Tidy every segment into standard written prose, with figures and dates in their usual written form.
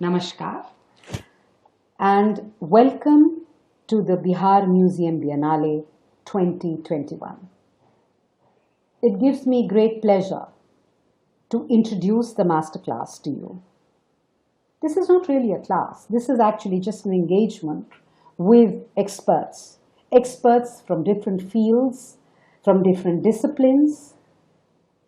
Namaskar and welcome to the Bihar Museum Biennale 2021. It gives me great pleasure to introduce the masterclass to you. This is not really a class. This is actually just an engagement with experts from different fields, from different disciplines,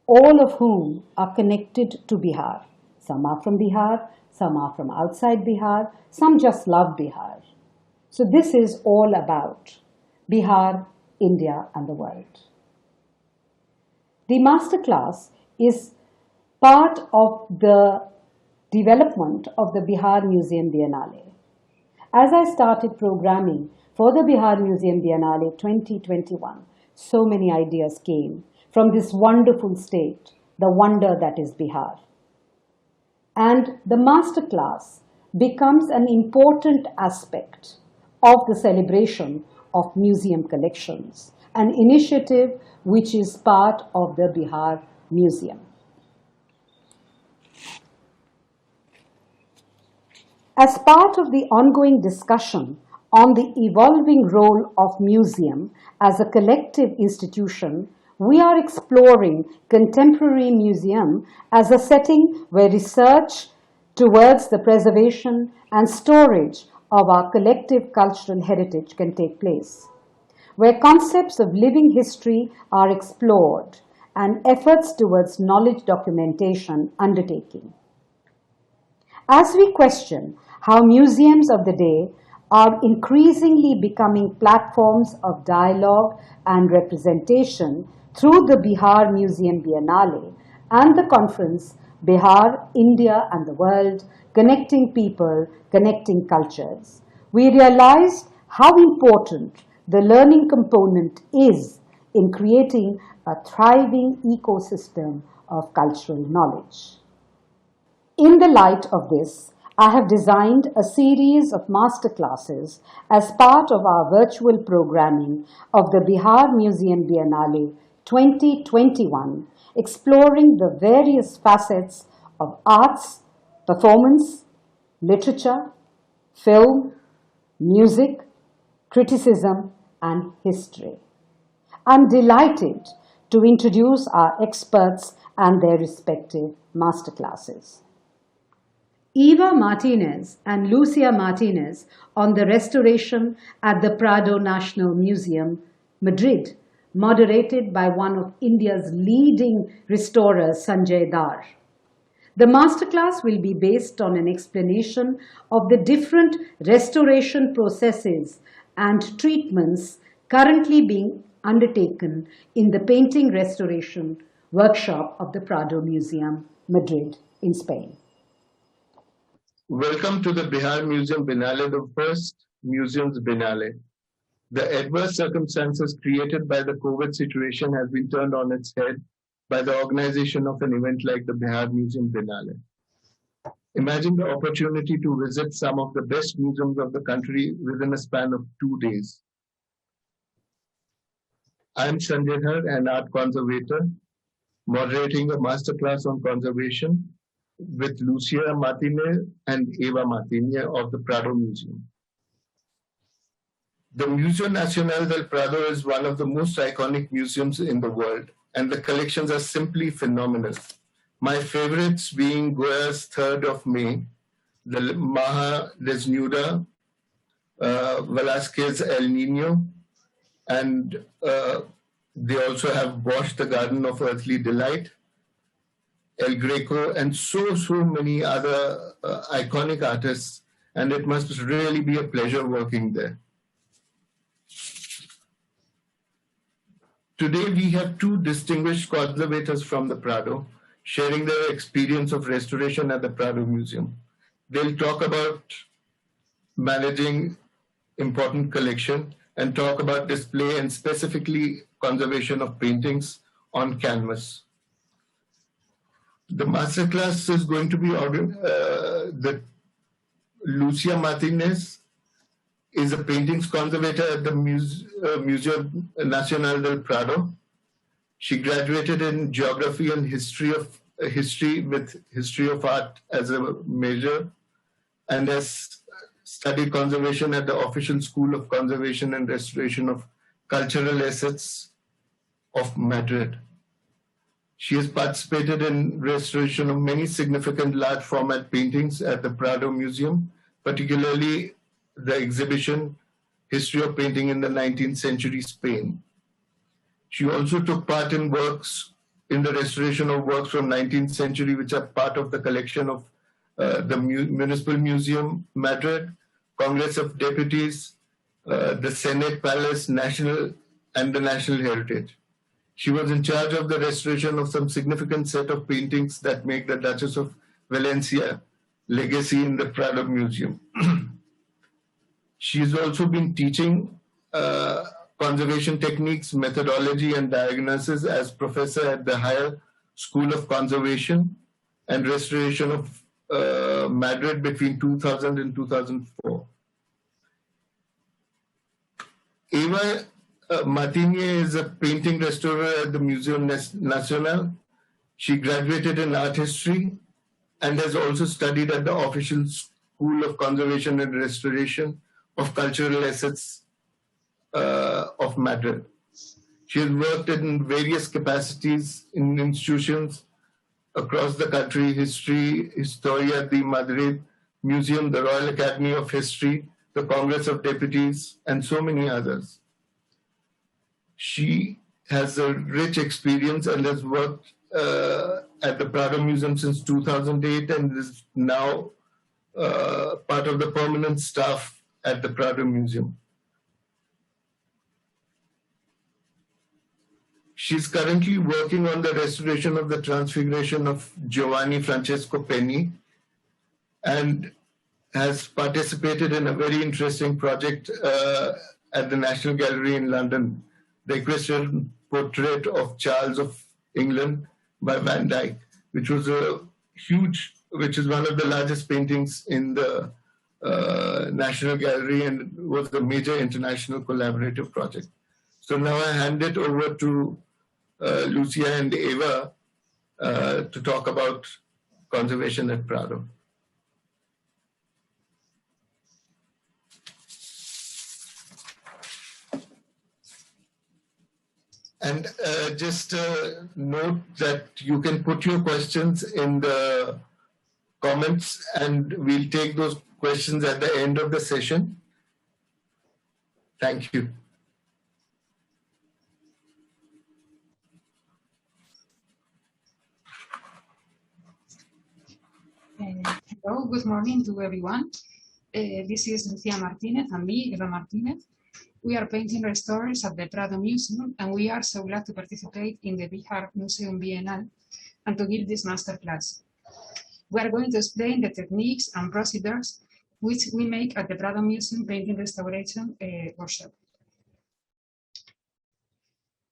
all of whom are connected to Bihar. Some are from Bihar, some are from outside Bihar, some just love Bihar. So this is all about Bihar, India and the world. The masterclass is part of the development of the Bihar Museum Biennale. As I started programming for the Bihar Museum Biennale 2021, so many ideas came from this wonderful state, the wonder that is Bihar. And the masterclass becomes an important aspect of the celebration of museum collections, an initiative which is part of the Bihar Museum. As part of the ongoing discussion on the evolving role of museum as a collective institution, we are exploring contemporary museum as a setting where research towards the preservation and storage of our collective cultural heritage can take place, where concepts of living history are explored and efforts towards knowledge documentation undertaken. As we question how museums of the day are increasingly becoming platforms of dialogue and representation through the Bihar Museum Biennale and the conference Bihar, India and the World, Connecting People, Connecting Cultures, we realized how important the learning component is in creating a thriving ecosystem of cultural knowledge. In the light of this, I have designed a series of masterclasses as part of our virtual programming of the Bihar Museum Biennale 2021, exploring the various facets of arts, performance, literature, film, music, criticism, and history. I'm delighted to introduce our experts and their respective masterclasses. Eva Martinez and Lucia Martinez on the restoration at the Prado National Museum, Madrid, moderated by one of India's leading restorers, Sanjay Dar. The masterclass will be based on an explanation of the different restoration processes and treatments currently being undertaken in the painting restoration workshop of the Prado Museum, Madrid, in Spain. Welcome to the Bihar Museum Biennale, the first museum's Biennale. The adverse circumstances created by the COVID situation have been turned on its head by the organization of an event like the Bihar Museum Biennale. Imagine the opportunity to visit some of the best museums of the country within a span of 2 days. I am Sanjay Dhar, an art conservator, moderating a masterclass on conservation with Lucia Martinez and Eva Martinez of the Prado Museum. The Museo Nacional del Prado is one of the most iconic museums in the world, and the collections are simply phenomenal. My favorites being Goya's 3rd of May, the Maha Desnuda, Velázquez El Niño, and they also have Bosch, the Garden of Earthly Delight, El Greco, and so many other iconic artists, and it must really be a pleasure working there. Today we have two distinguished conservators from the Prado sharing their experience of restoration at the Prado Museum. They'll talk about managing important collection and talk about display and specifically conservation of paintings on canvas. The masterclass is going to be the Lucia Martinez is a paintings conservator at the Museo Nacional del Prado. She graduated in geography and history with history of art as a major, and has studied conservation at the official School of Conservation and Restoration of Cultural Assets of Madrid. She has participated in restoration of many significant large format paintings at the Prado Museum, particularly the exhibition History of Painting in the 19th Century Spain. She also took part in the restoration of works from 19th century, which are part of the collection of the Municipal Museum, Madrid, Congress of Deputies, the Senate Palace, and the National Heritage. She was in charge of the restoration of some significant set of paintings that make the Duchess of Valencia legacy in the Prado Museum. She's also been teaching conservation techniques, methodology, and diagnosis as professor at the Higher School of Conservation and Restoration of Madrid between 2000 and 2004. Eva Martinier is a painting restorer at the Museum Nacional. She graduated in art history and has also studied at the official School of Conservation and Restoration of Cultural Assets of Madrid. She has worked in various capacities in institutions across the country: History, Historia de Madrid Museum, the Royal Academy of History, the Congress of Deputies, and so many others. She has a rich experience and has worked at the Prado Museum since 2008 and is now part of the permanent staff at the Prado Museum. She's currently working on the restoration of the Transfiguration of Giovanni Francesco Penny and has participated in a very interesting project at the National Gallery in London, the equestrian portrait of Charles of England by Van Dyck, which is one of the largest paintings in the National Gallery and was a major international collaborative project. So now I hand it over to Lucia and Eva to talk about conservation at Prado. And just note that you can put your questions in the comments and we'll take those questions at the end of the session. Thank you. Hello, good morning to everyone. This is Lucia Martinez and me, Eva Martinez. We are painting restorers at the Prado Museum, and we are so glad to participate in the Bihar Museum Biennale and to give this masterclass. We are going to explain the techniques and procedures which we make at the Prado Museum Painting Restoration workshop.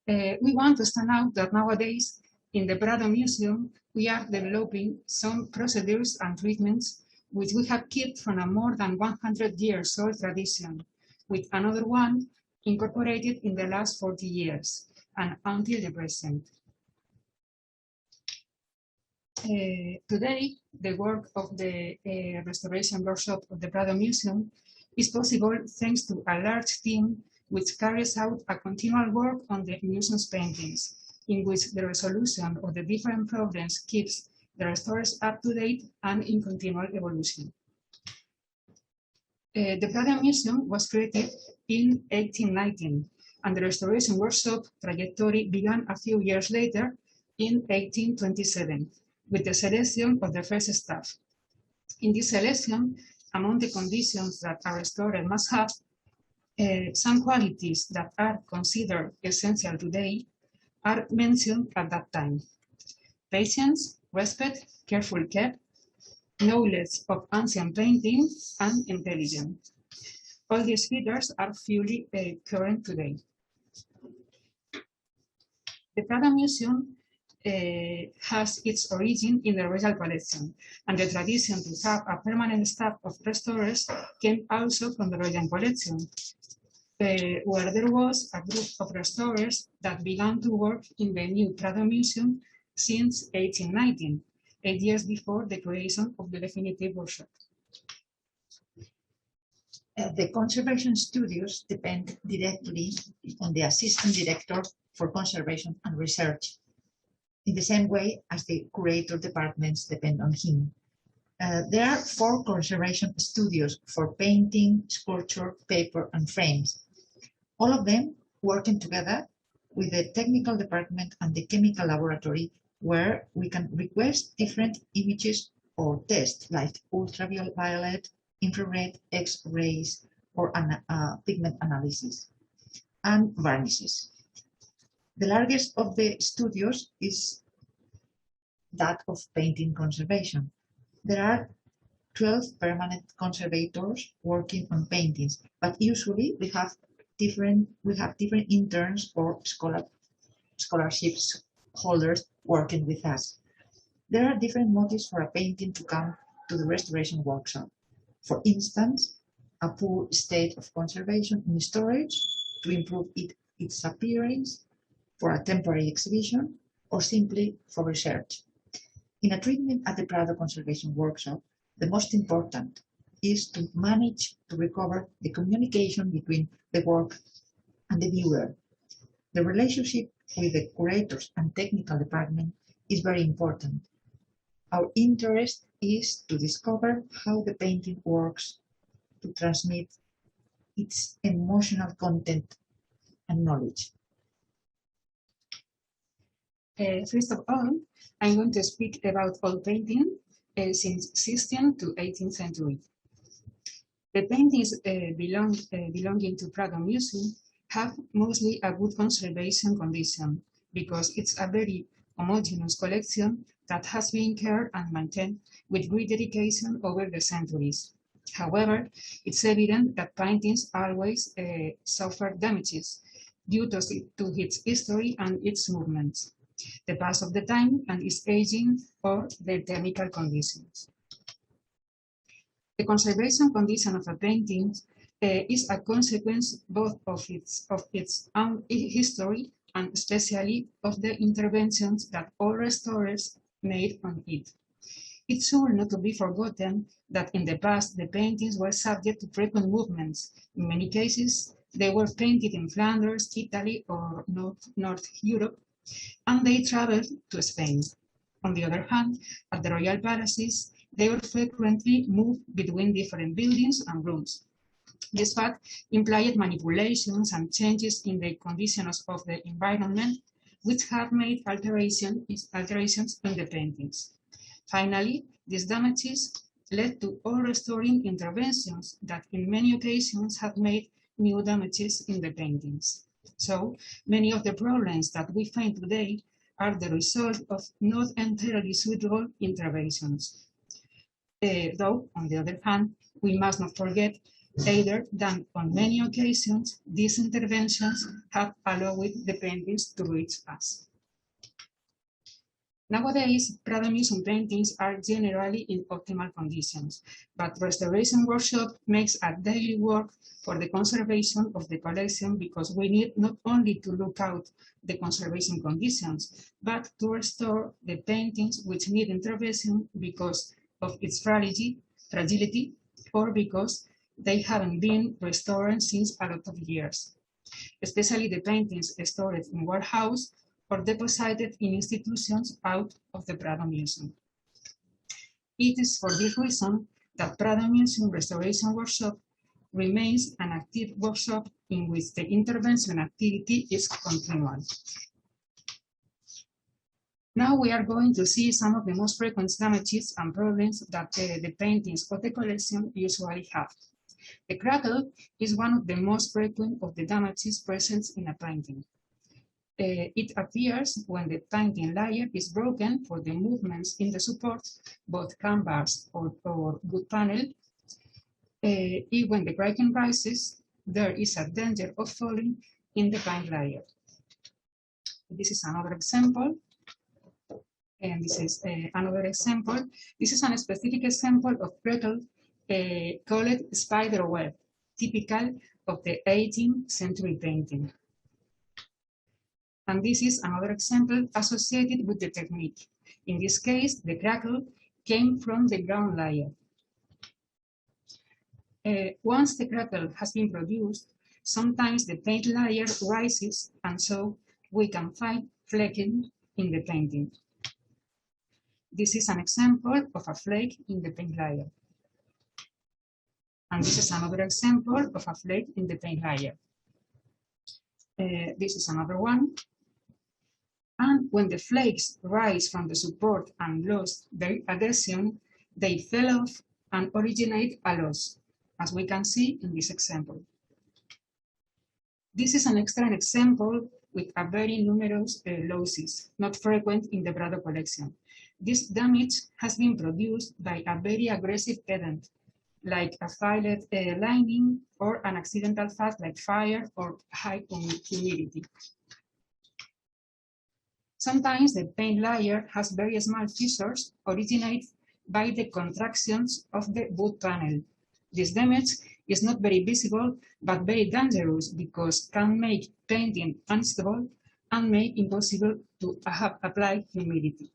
We want to stand out that nowadays in the Prado Museum, we are developing some procedures and treatments which we have kept from a more than 100 years old tradition, with another one incorporated in the last 40 years and until the present. Today, the work of the restoration workshop of the Prado Museum is possible thanks to a large team which carries out a continual work on the museum's paintings, in which the resolution of the different problems keeps the restorers up to date and in continual evolution. The Prado Museum was created in 1819, and the restoration workshop trajectory began a few years later in 1827, with the selection of the first staff. In this selection, among the conditions that a restorer must have, some qualities that are considered essential today are mentioned at that time: patience, respect, careful care, knowledge of ancient painting, and intelligence. All these features are fully current today. The Prado Museum has its origin in the royal collection, and the tradition to have a permanent staff of restorers came also from the royal collection, where there was a group of restorers that began to work in the new Prado Museum since 1819, 8 years before the creation of the definitive workshop. The conservation studios depend directly on the assistant director for conservation and research, in the same way as the curator departments depend on him. There are 4 conservation studios for painting, sculpture, paper, and frames, all of them working together with the technical department and the chemical laboratory, where we can request different images or tests like ultraviolet, infrared, X-rays, or pigment analysis, and varnishes. The largest of the studios is that of painting conservation. There are 12 permanent conservators working on paintings, but usually we have different interns or scholarships holders working with us. There are different motives for a painting to come to the restoration workshop. For instance, a poor state of conservation in storage to improve its appearance, for a temporary exhibition, or simply for research. In a treatment at the Prado Conservation Workshop, the most important is to manage to recover the communication between the work and the viewer. The relationship with the curators and technical department is very important. Our interest is to discover how the painting works to transmit its emotional content and knowledge. First of all, I'm going to speak about oil painting since 16th to 18th century. The paintings belonging to Prado Museum have mostly a good conservation condition because it's a very homogeneous collection that has been cared and maintained with great dedication over the centuries. However, it's evident that paintings always suffer damages due to its history and its movements, the pass of the time and its aging, or their technical conditions. The conservation condition of a painting is a consequence both of its own history and especially of the interventions that all restorers made on it. It should not be forgotten that in the past the paintings were subject to frequent movements. In many cases, they were painted in Flanders, Italy, or North Europe, and they traveled to Spain. On the other hand, at the royal palaces, they were frequently moved between different buildings and rooms. This fact implied manipulations and changes in the conditions of the environment, which have made alterations in the paintings. Finally, these damages led to all restoring interventions that in many occasions have made new damages in the paintings. So many of the problems that we find today are the result of not entirely suitable interventions. Though, on the other hand, we must not forget either that on many occasions these interventions have allowed the paintings to reach us. Nowadays, Prado Museum paintings are generally in optimal conditions, but Restoration Workshop makes a daily work for the conservation of the collection because we need not only to look out the conservation conditions, but to restore the paintings which need intervention because of its fragility, or because they haven't been restored since a lot of years, especially the paintings stored in warehouse or deposited in institutions out of the Prado Museum. It is for this reason that Prado Museum Restoration Workshop remains an active workshop in which the intervention activity is continual. Now we are going to see some of the most frequent damages and problems that the paintings of the collection usually have. The crackle is one of the most frequent of the damages present in a painting. It appears when the painting layer is broken for the movements in the supports, both canvas or wood panel. When the cracking rises, there is a danger of falling in the paint layer. This is another example. And this is another example. This is a specific example of crackle called spider web, typical of the 18th century painting. And this is another example associated with the technique. In this case, the crackle came from the ground layer. Once the crackle has been produced, sometimes the paint layer rises, and so we can find flaking in the painting. This is an example of a flake in the paint layer. And this is another example of a flake in the paint layer. This is another one. And when the flakes rise from the support and lost their adhesion, they fell off and originate a loss, as we can see in this example. This is an extra example with a very numerous losses, not frequent in the Prado collection. This damage has been produced by a very aggressive event, like a filed lining or an accidental fact like fire or high humidity. Sometimes the paint layer has very small fissures originated by the contractions of the wood panel. This damage is not very visible, but very dangerous because can make painting unstable and make impossible to apply humidity.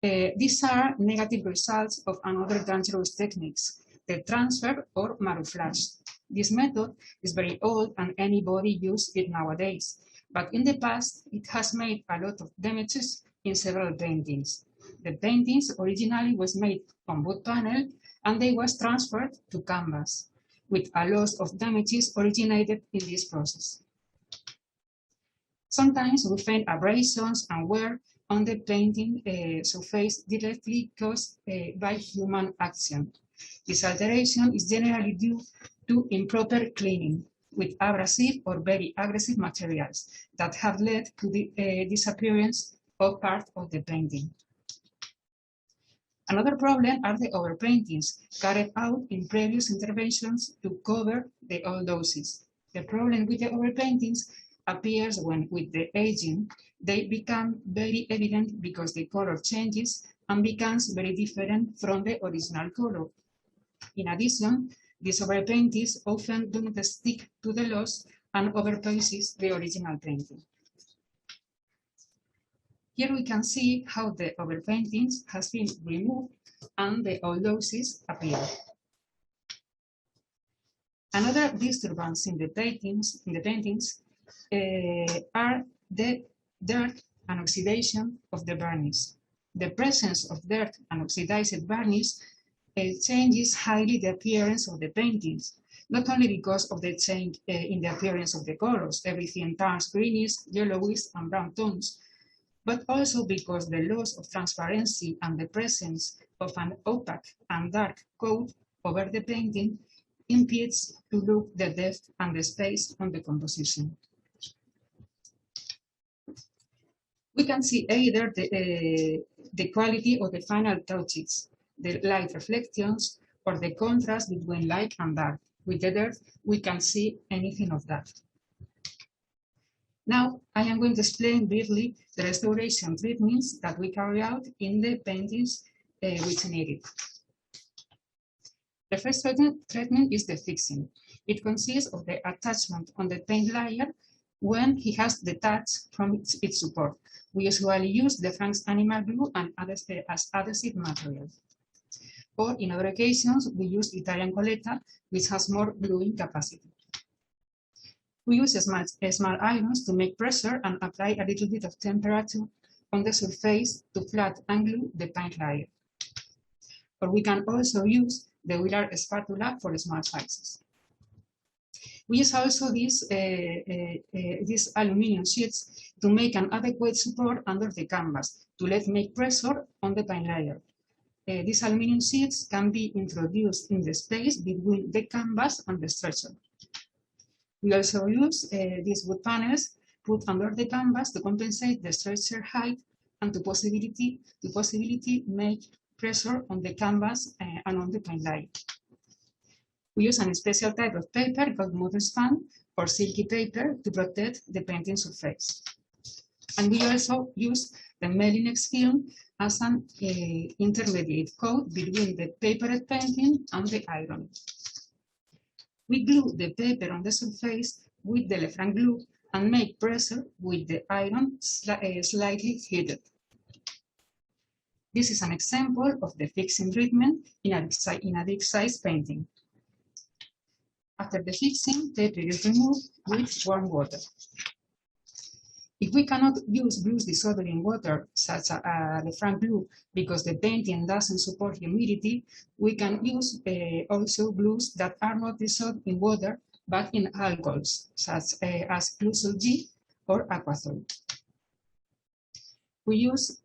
These are negative results of another dangerous techniques, the transfer or marouflage. This method is very old and anybody uses it nowadays, but in the past it has made a lot of damages in several paintings. The paintings originally was made on wood panel and they was transferred to canvas, with a loss of damages originated in this process. Sometimes we find abrasions and wear on the painting surface directly caused by human action. This alteration is generally due to improper cleaning with abrasive or very aggressive materials that have led to the disappearance of part of the painting. Another problem are the overpaintings carried out in previous interventions to cover the old doses. The problem with the overpaintings appears when, with the aging, they become very evident because the color changes and becomes very different from the original color. In addition, these overpaintings often do not stick to the loss and overpaints the original painting. Here we can see how the overpaintings has been removed and the old doses appear. Another disturbance in the paintings are the dirt and oxidation of the varnish. The presence of dirt and oxidized varnish changes highly the appearance of the paintings, not only because of the change in the appearance of the colors, everything turns greenish, yellowish, and brown tones, but also because the loss of transparency and the presence of an opaque and dark coat over the painting impedes to look the depth and the space on the composition. We can see either the quality of the final touches, the light reflections, or the contrast between light and dark. With the dirt, we can see anything of that. Now, I am going to explain briefly the restoration treatments that we carry out in the paintings which need it. The first treatment is the fixing. It consists of the attachment on the paint layer when he has detached from its support. We usually use the Frank's animal glue and as adhesive material. Or in other occasions, we use Italian coletta, which has more gluing capacity. We use small irons to make pressure and apply a little bit of temperature on the surface to flat and glue the paint layer. Or we can also use the Willard spatula for small sizes. We use also these aluminum sheets to make an adequate support under the canvas to make pressure on the paint layer. These aluminum sheets can be introduced in the space between the canvas and the structure. We also use these wood panels put under the canvas to compensate the structure height and to possibility make pressure on the canvas and on the paint layer. We use a special type of paper called mother span or silky paper to protect the painting surface. And we also use the Melinex film as an intermediate coat between the papered painting and the iron. We glue the paper on the surface with the Lefranc glue and make pressure with the iron slightly heated. This is an example of the fixing treatment in a big size painting. After the fixing, the paper is removed with warm water. If we cannot use glues dissolved in water, such as the Frank glue, because the painting doesn't support humidity, we can use also glues that are not dissolved in water, but in alcohols, such as Clusol G or Aquathol. We use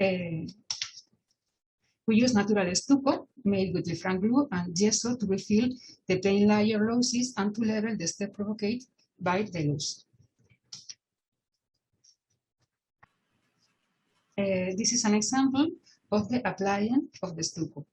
natural stucco made with the Frank glue and gesso to refill the paint layer losses and to level the step provoked by the loss. This is an example of the applying of the stucco.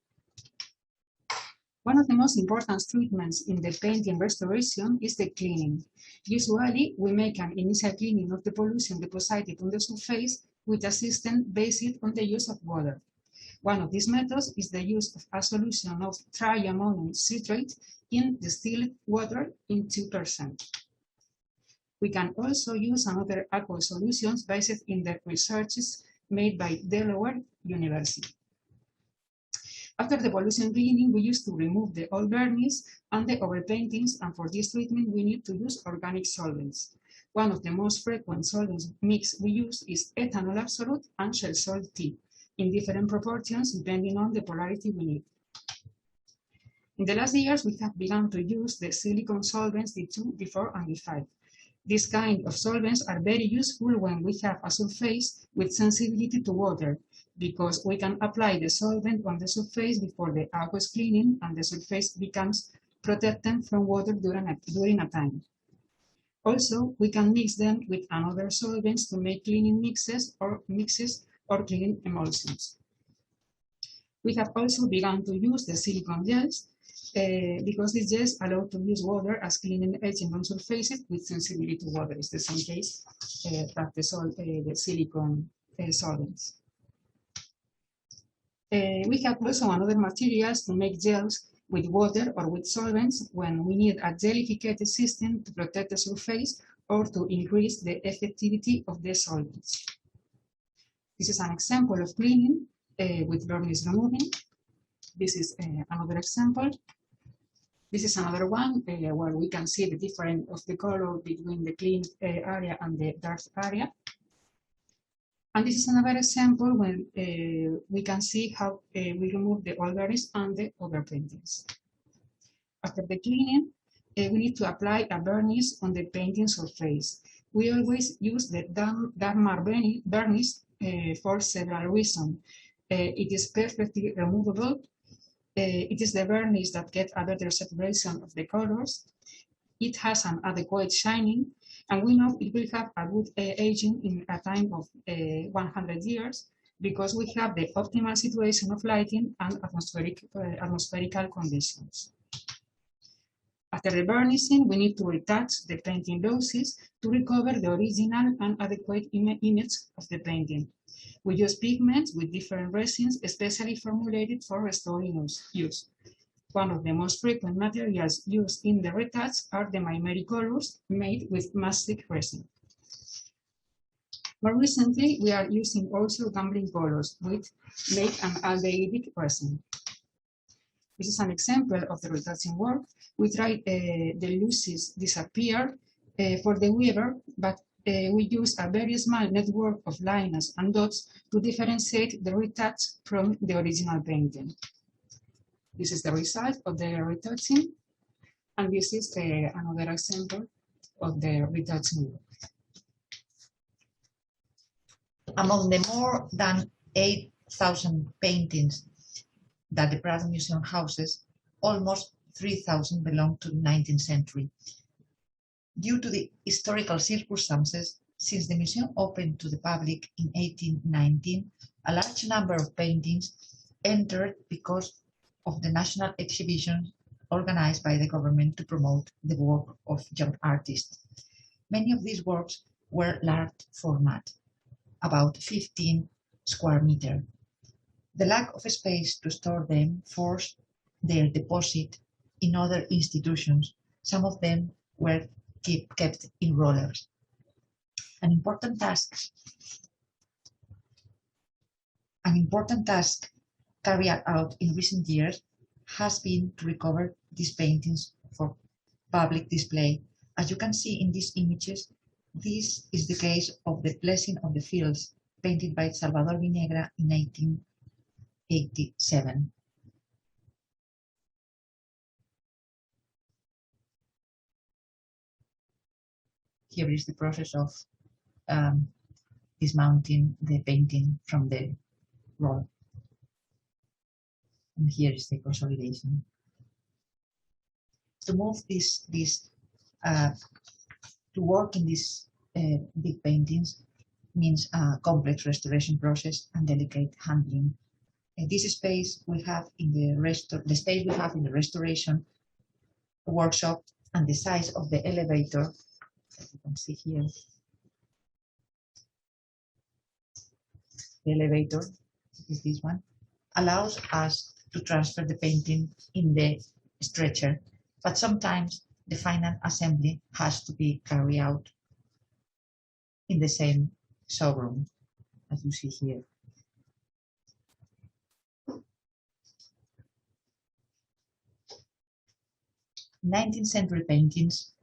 One of the most important treatments in the painting restoration is the cleaning. Usually, we make an initial cleaning of the pollution deposited on the surface with a system based on the use of water. One of these methods is the use of a solution of triammonium citrate in distilled water in 2%. We can also use another aqueous solutions based in the researches made by Delaware University. After the pollution cleaning, we used to remove the old varnish and the overpaintings, and for this treatment, we need to use organic solvents. One of the most frequent solvents mix we use is ethanol absolute and shell salt tea, in different proportions depending on the polarity we need. In the last years, we have begun to use the silicone solvents D2, D4, and D5. These kind of solvents are very useful when we have a surface with sensibility to water, because we can apply the solvent on the surface before the aqueous cleaning and the surface becomes protected from water during a time. Also, we can mix them with another solvents to make cleaning mixes or cleaning emulsions. We have also begun to use the silicone gels because these gels allow to use water as cleaning agent on surfaces with sensitivity to water. It's the same case that the silicone solvents. We have also another materials to make gels with water or with solvents when we need a gelificated system to protect the surface or to increase the effectivity of the solvents. This is an example of cleaning with varnish removing. This is another example. This is another one where we can see the difference of the color between the clean area and the dark area. And this is another example when we can see how we remove the old varnish and the overpaintings. After the cleaning, we need to apply a varnish on the painting surface. We always use the Darmar varnish for several reasons. It is perfectly removable. It is the varnish that gets a better separation of the colors. It has an adequate shining, and we know it will have a good aging in a time of 100 years because we have the optimal situation of lighting and atmospherical conditions. After the varnishing, we need to retouch the painting glosses to recover the original and adequate image of the painting. We use pigments with different resins, especially formulated for restoring use. One of the most frequent materials used in the retouch are the Maimeri colors made with mastic resin. More recently, we are using also gambling colors with made an aldehydic resin. This is an example of the retouching work. We tried the losses disappear for the weaver, but we use a very small network of lines and dots to differentiate the retouch from the original painting. This is the result of the retouching, and this is another example of the retouching work. Among the more than 8,000 paintings that the Prado Museum houses, almost 3,000 belong to the 19th century. Due to the historical circumstances, since the museum opened to the public in 1819, a large number of paintings entered because of the national exhibition organized by the government to promote the work of young artists. Many of these works were large format, about 15 square meters. The lack of space to store them forced their deposit in other institutions. Some of them were kept in rollers. An important task carried out in recent years has been to recover these paintings for public display. As you can see in these images, this is the case of the Blessing of the Fields, painted by Salvador Vinegra in 1887. Here is the process of dismounting the painting from the roll. And here is the consolidation. To move to work in these big paintings means a complex restoration process and delicate handling. This space we have in the space we have in the restoration workshop and the size of the elevator, as you can see here, the elevator is this one, allows us to transfer the painting in the stretcher, but sometimes the final assembly has to be carried out in the same showroom, as you see here. 19th century paintings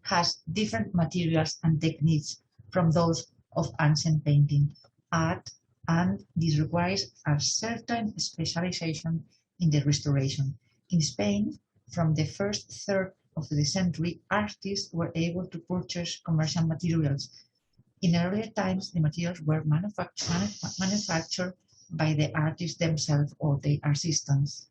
has different materials and techniques from those of ancient painting art, and this requires a certain specialization in the restoration. In Spain, from the first third of the century, artists were able to purchase commercial materials. In earlier times, the materials were manufactured by the artists themselves or their assistants.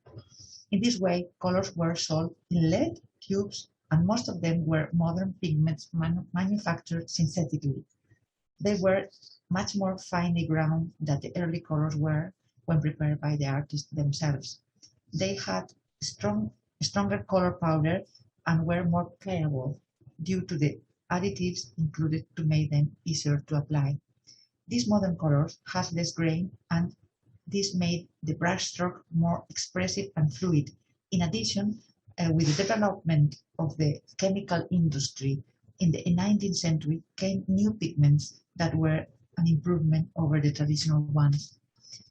In this way, colors were sold in lead tubes, and most of them were modern pigments manufactured synthetically. They were much more finely ground than the early colors were when prepared by the artists themselves. They had stronger color powder and were more pliable due to the additives included to make them easier to apply. These modern colors had less grain, and this made the brushstroke more expressive and fluid. In addition, with the development of the chemical industry in the 19th century came new pigments that were an improvement over the traditional ones.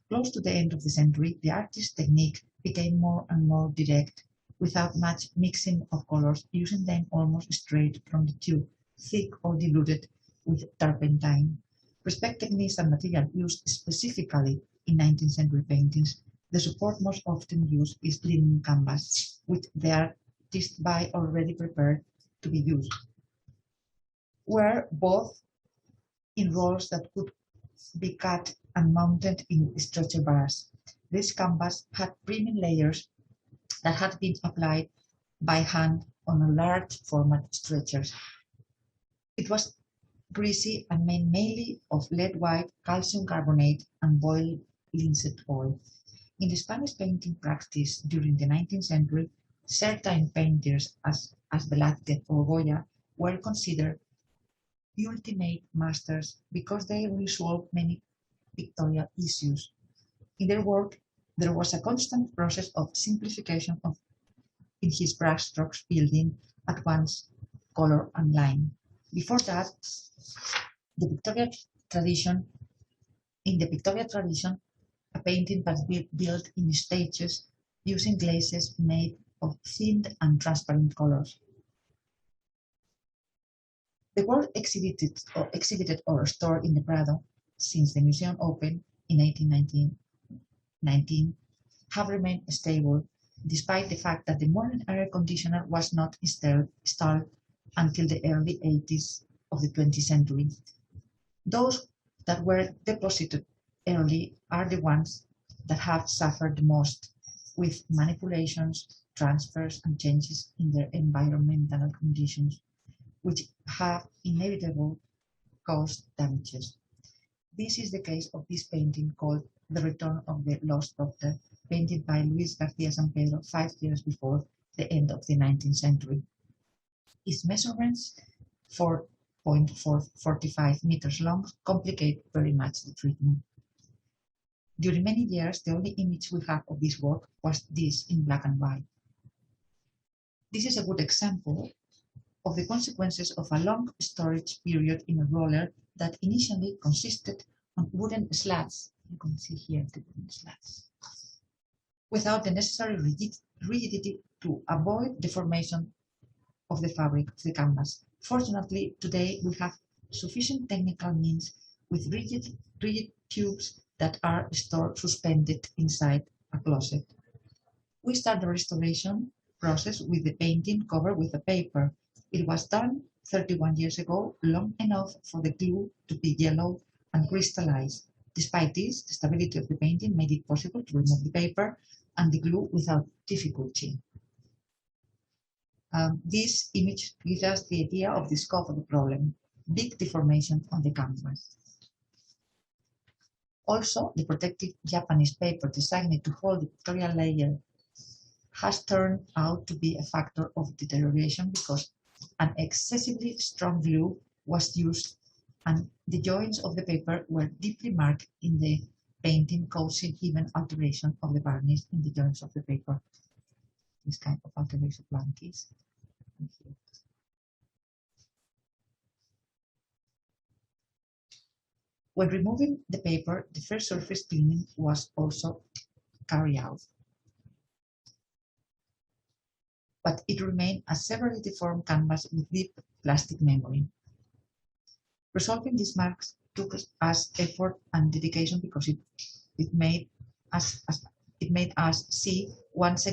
Close to the end of the century, the artist's technique became more and more direct, without much mixing of colors, using them almost straight from the tube, thick or diluted with turpentine. Respect techniques and material used specifically in 19th century paintings. The support most often used is linen canvas, which the artist buy already prepared to be used, were both in rolls that could be cut and mounted in stretcher bars. This canvas had premium layers that had been applied by hand on a large format stretchers. It was greasy and made mainly of lead white, calcium carbonate, and boiled linseed oil. In the Spanish painting practice during the 19th century, certain painters, as Velázquez or Goya, were considered the ultimate masters because they resolved many pictorial issues. In their work, there was a constant process of simplification in his brushstrokes, building at once color and line. Before that, in the Victorian tradition, a painting was built in stages using glazes made of thin and transparent colors. The work exhibited or stored in the Prado since the museum opened in 1819 have remained stable, despite the fact that the modern air conditioner was not installed until the early 80s of the 20th century. Those that were deposited early are the ones that have suffered the most, with manipulations, transfers, and changes in their environmental conditions, which have inevitably caused damages. This is the case of this painting called The Return of the Lost Doctor, painted by Luis García San Pedro 5 years before the end of the 19th century. Its measurements, 4.45 meters long, complicate very much the treatment. During many years, the only image we have of this work was this in black and white. This is a good example of the consequences of a long storage period in a roller that initially consisted on wooden slats. You can see here the wooden slats. without the necessary rigidity to avoid deformation of the fabric of the canvas. Fortunately, today we have sufficient technical means with rigid tubes that are stored suspended inside a closet. We start the restoration process with the painting covered with a paper. It was done 31 years ago, long enough for the glue to be yellow and crystallized. Despite this, the stability of the painting made it possible to remove the paper and the glue without difficulty. This image gives us the idea of the scope of the problem: big deformation on the canvas. Also, the protective Japanese paper designed to hold the pictorial layer has turned out to be a factor of deterioration because an excessively strong glue was used and the joints of the paper were deeply marked in the painting, causing even alteration of the varnish in the joints of the paper. This kind of alteration blankies. When removing the paper, the first surface cleaning was also carried out, but it remained a severely deformed canvas with deep plastic memory. Resolving these marks took us effort and dedication because it made us see once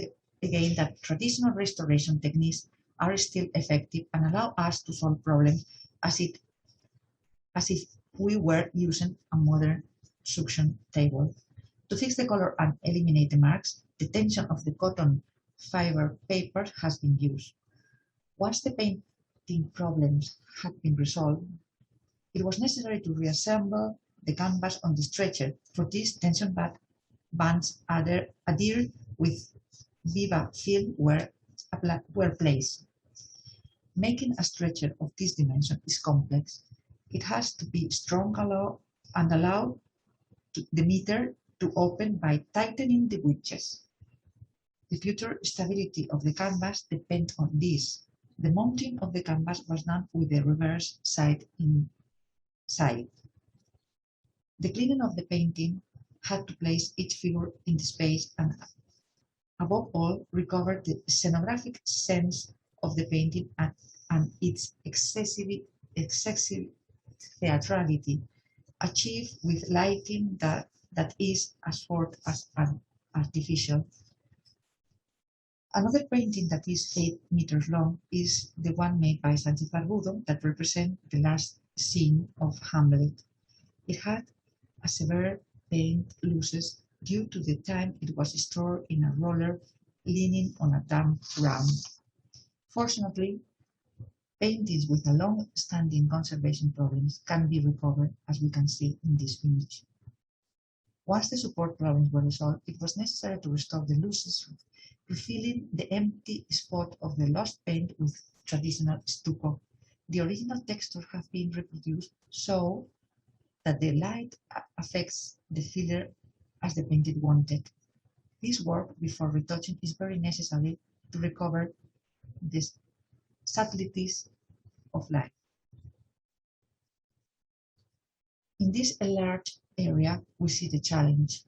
again that traditional restoration techniques are still effective and allow us to solve problems as if we were using a modern suction table. To fix the color and eliminate the marks, the tension of the cotton fiber paper has been used. Once the painting problems had been resolved, it was necessary to reassemble the canvas on the stretcher. For this, tension bands adhered with Viva film were placed. Making a stretcher of this dimension is complex. It has to be strong and allow the meter to open by tightening the wedges. The future stability of the canvas depends on this. The mounting of the canvas was done with the reverse side inside. The cleaning of the painting had to place each figure in the space and, above all, recover the scenographic sense of the painting and its excessive theatrality, achieved with lighting that is as short as artificial. Another painting that is 8 meters long is the one made by Sánchez Barbudo that represents the last scene of Hamlet. It had a severe paint losses due to the time it was stored in a roller leaning on a damp ground. Fortunately, paintings with a long-standing conservation problems can be recovered, as we can see in this image. Once the support problems were resolved, it was necessary to restore the losses, refilling the empty spot of the lost paint with traditional stucco. The original textures have been reproduced so that the light affects the filler as the painter wanted. This work before retouching is very necessary to recover the subtleties of light. In this enlarged area, we see the challenge.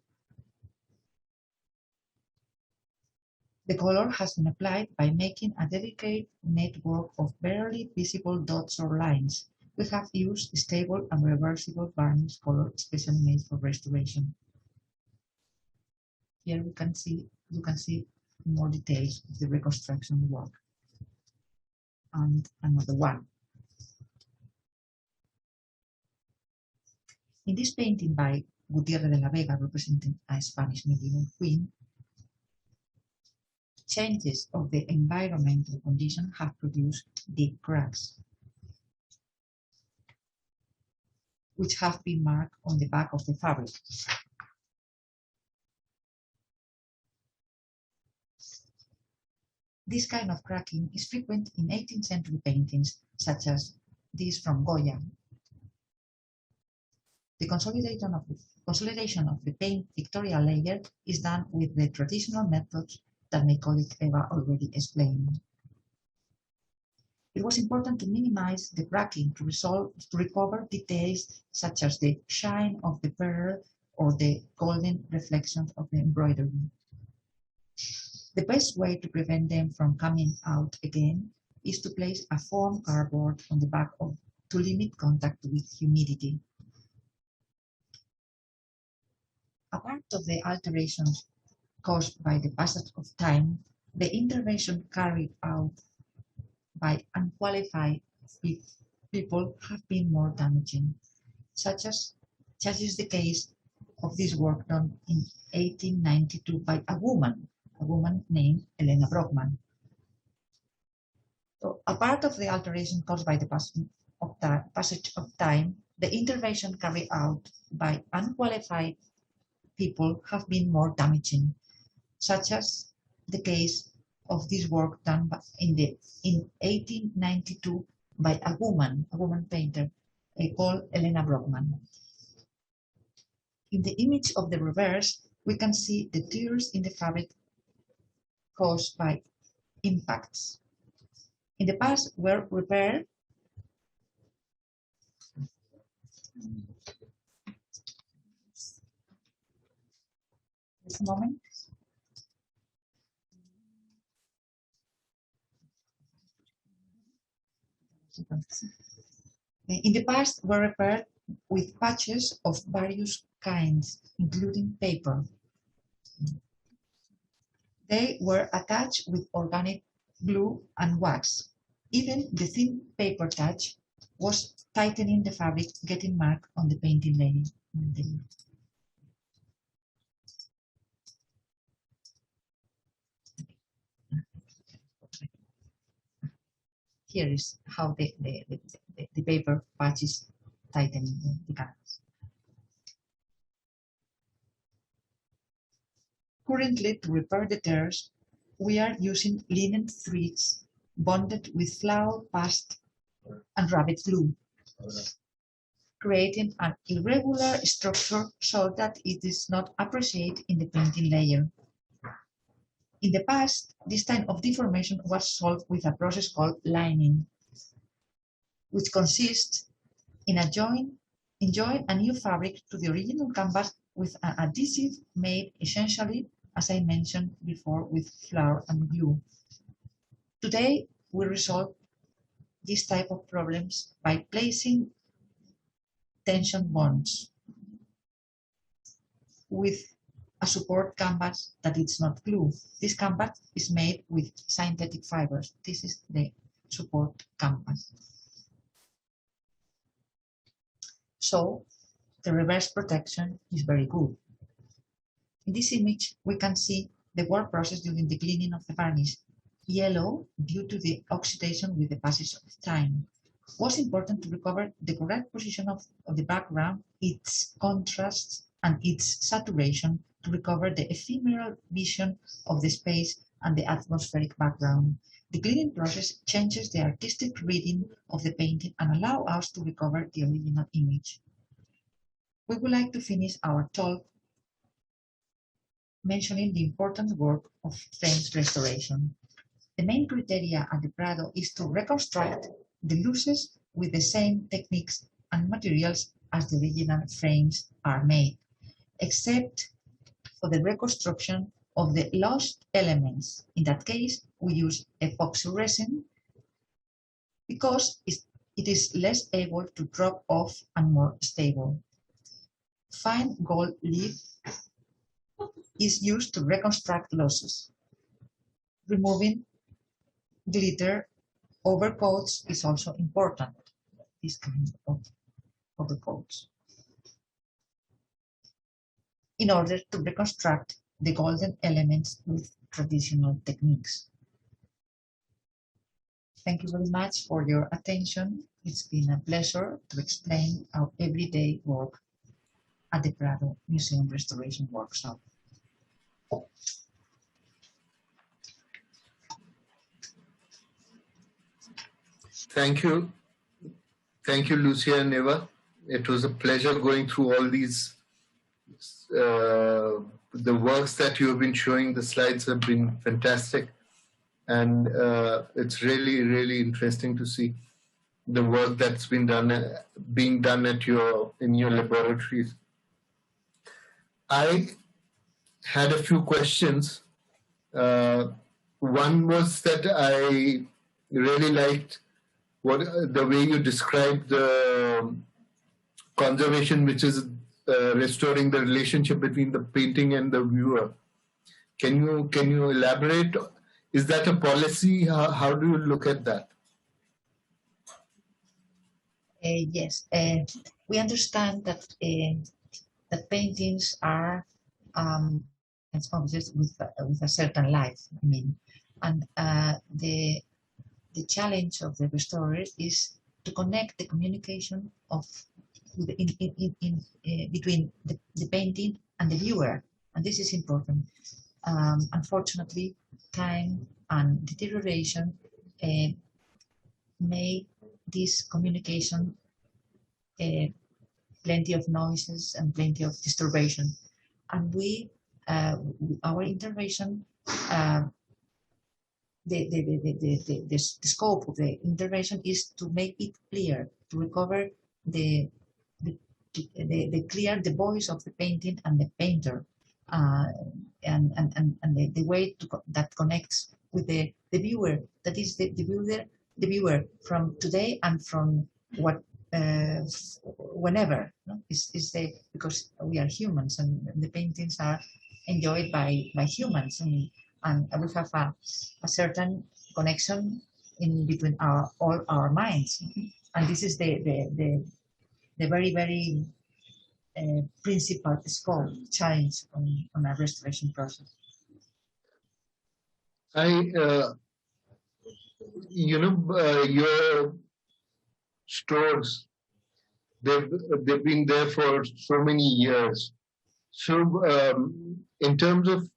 The color has been applied by making a delicate network of barely visible dots or lines. We have used stable and reversible varnish color especially made for restoration. Here you can see more details of the reconstruction work. And another one. In this painting by Gutiérrez de la Vega, representing a Spanish medieval queen, changes of the environmental condition have produced deep cracks, which have been marked on the back of the fabric. This kind of cracking is frequent in 18th century paintings, such as this from Goya. The consolidation of the paint pictorial layer is done with the traditional methods that my colleague Eva already explained. It was important to minimize the cracking to recover details such as the shine of the pearl or the golden reflections of the embroidery. The best way to prevent them from coming out again is to place a foam cardboard on the back of to limit contact with humidity. Apart of the alterations caused by the passage of time, the intervention carried out by unqualified people have been more damaging, such is the case of this work done in 1892 by a woman named Elena Brockman. So, apart of the alteration caused by the passage of time, the intervention carried out by unqualified people have been more damaging, such as the case of this work done in 1892 by a woman painter called Elena Brockman. In the image of the reverse, we can see the tears in the fabric caused by impacts. In the past were repaired this moment. In the past were repaired with patches of various kinds, including paper. They were attached with organic glue and wax. Even the thin paper touch was tightening the fabric, getting mark on the painting layer. Here is how the paper patch is tightening the canvas. Currently, to repair the tears, we are using linen threads bonded with flour, paste, and rabbit glue, creating an irregular structure so that it is not appreciated in the painting layer. In the past, this type of deformation was solved with a process called lining, which consists in joining a new fabric to the original canvas with an adhesive made essentially, as I mentioned before, with flour and glue. Today, we resolve this type of problems by placing tension bonds with a support canvas that is not glue. This canvas is made with synthetic fibers. This is the support canvas. So the reverse protection is very good. In this image, we can see the work process during the cleaning of the varnish. Yellow due to the oxidation with the passage of time. It was important to recover the correct position of the background, its contrasts, and its saturation to recover the ephemeral vision of the space and the atmospheric background. The cleaning process changes the artistic reading of the painting and allows us to recover the original image. We would like to finish our talk mentioning the important work of frames restoration. The main criteria at the Prado is to reconstruct the losses with the same techniques and materials as the original frames are made, except for the reconstruction of the lost elements. In that case, we use epoxy resin because it is less able to drop off and more stable. Fine gold leaf is used to reconstruct losses. Removing glitter overcoats is also important, this kind of overcoats, in order to reconstruct the golden elements with traditional techniques. Thank you very much for your attention. It's been a pleasure to explain our everyday work at the Prado Museum Restoration Workshop. Thank you. Thank you, Lucia and Eva. It was a pleasure going through all these, the works that you have been showing. The slides have been fantastic. And it's really, really interesting to see the work that's been done, being done at in your laboratories. I had a few questions One was that I really liked what the way you described the conservation, which is restoring the relationship between the painting and the viewer. Can you elaborate? Is that a policy? How do you look at that? Yes, we understand that that paintings are objects with a certain life. I mean, and the challenge of the restorer is to connect the communication of between the painting and the viewer, and this is important. Unfortunately, time and deterioration make this communication plenty of noises and plenty of disturbation, and our intervention, the scope of the intervention is to make it clear, to recover the clear the voice of the painting and the painter, and the way that connects with the viewer, that is the viewer from today and from what whenever, no? Is the because we are humans and the paintings are enjoyed by humans, and we have a certain connection in between all our minds, and this is the very principal scope challenge on a restoration process. Your stores, they've been there for so many years. So, in terms of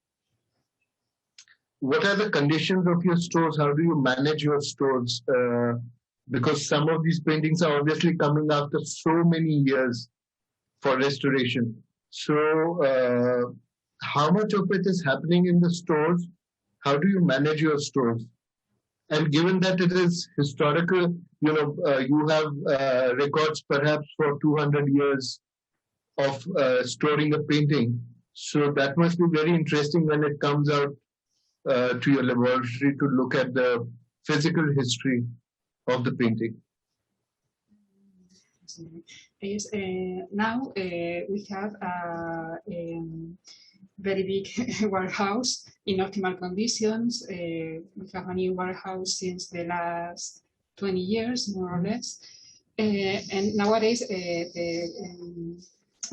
what are the conditions of your stores? How do you manage your stores? Because some of these paintings are obviously coming after so many years for restoration. So, how much of it is happening in the stores? How do you manage your stores? And given that it is historical, you have records perhaps for 200 years of storing a painting. So that must be very interesting when it comes out to your laboratory to look at the physical history of the painting. Yes, now we have a very big warehouse in optimal conditions. We have a new warehouse since the last 20 years, more or less. And nowadays, the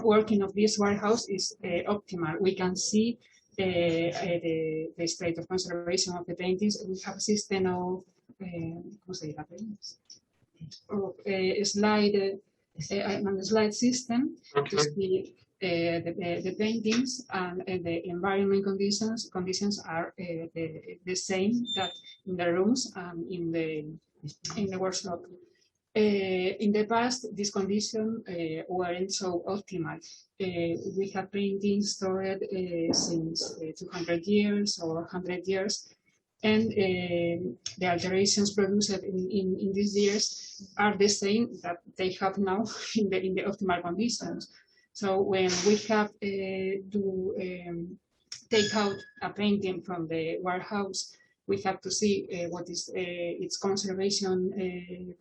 working of this warehouse is optimal. We can see the state of conservation of the paintings. We have a system of slide system to see the paintings, and the environment conditions are the same that in the rooms and in the workshop. In the past, these conditions weren't so optimal. We have paintings stored since 200 years or 100 years, and the alterations produced in these years are the same that they have now in the optimal conditions. So when we have to take out a painting from the warehouse, we have to see what is its conservation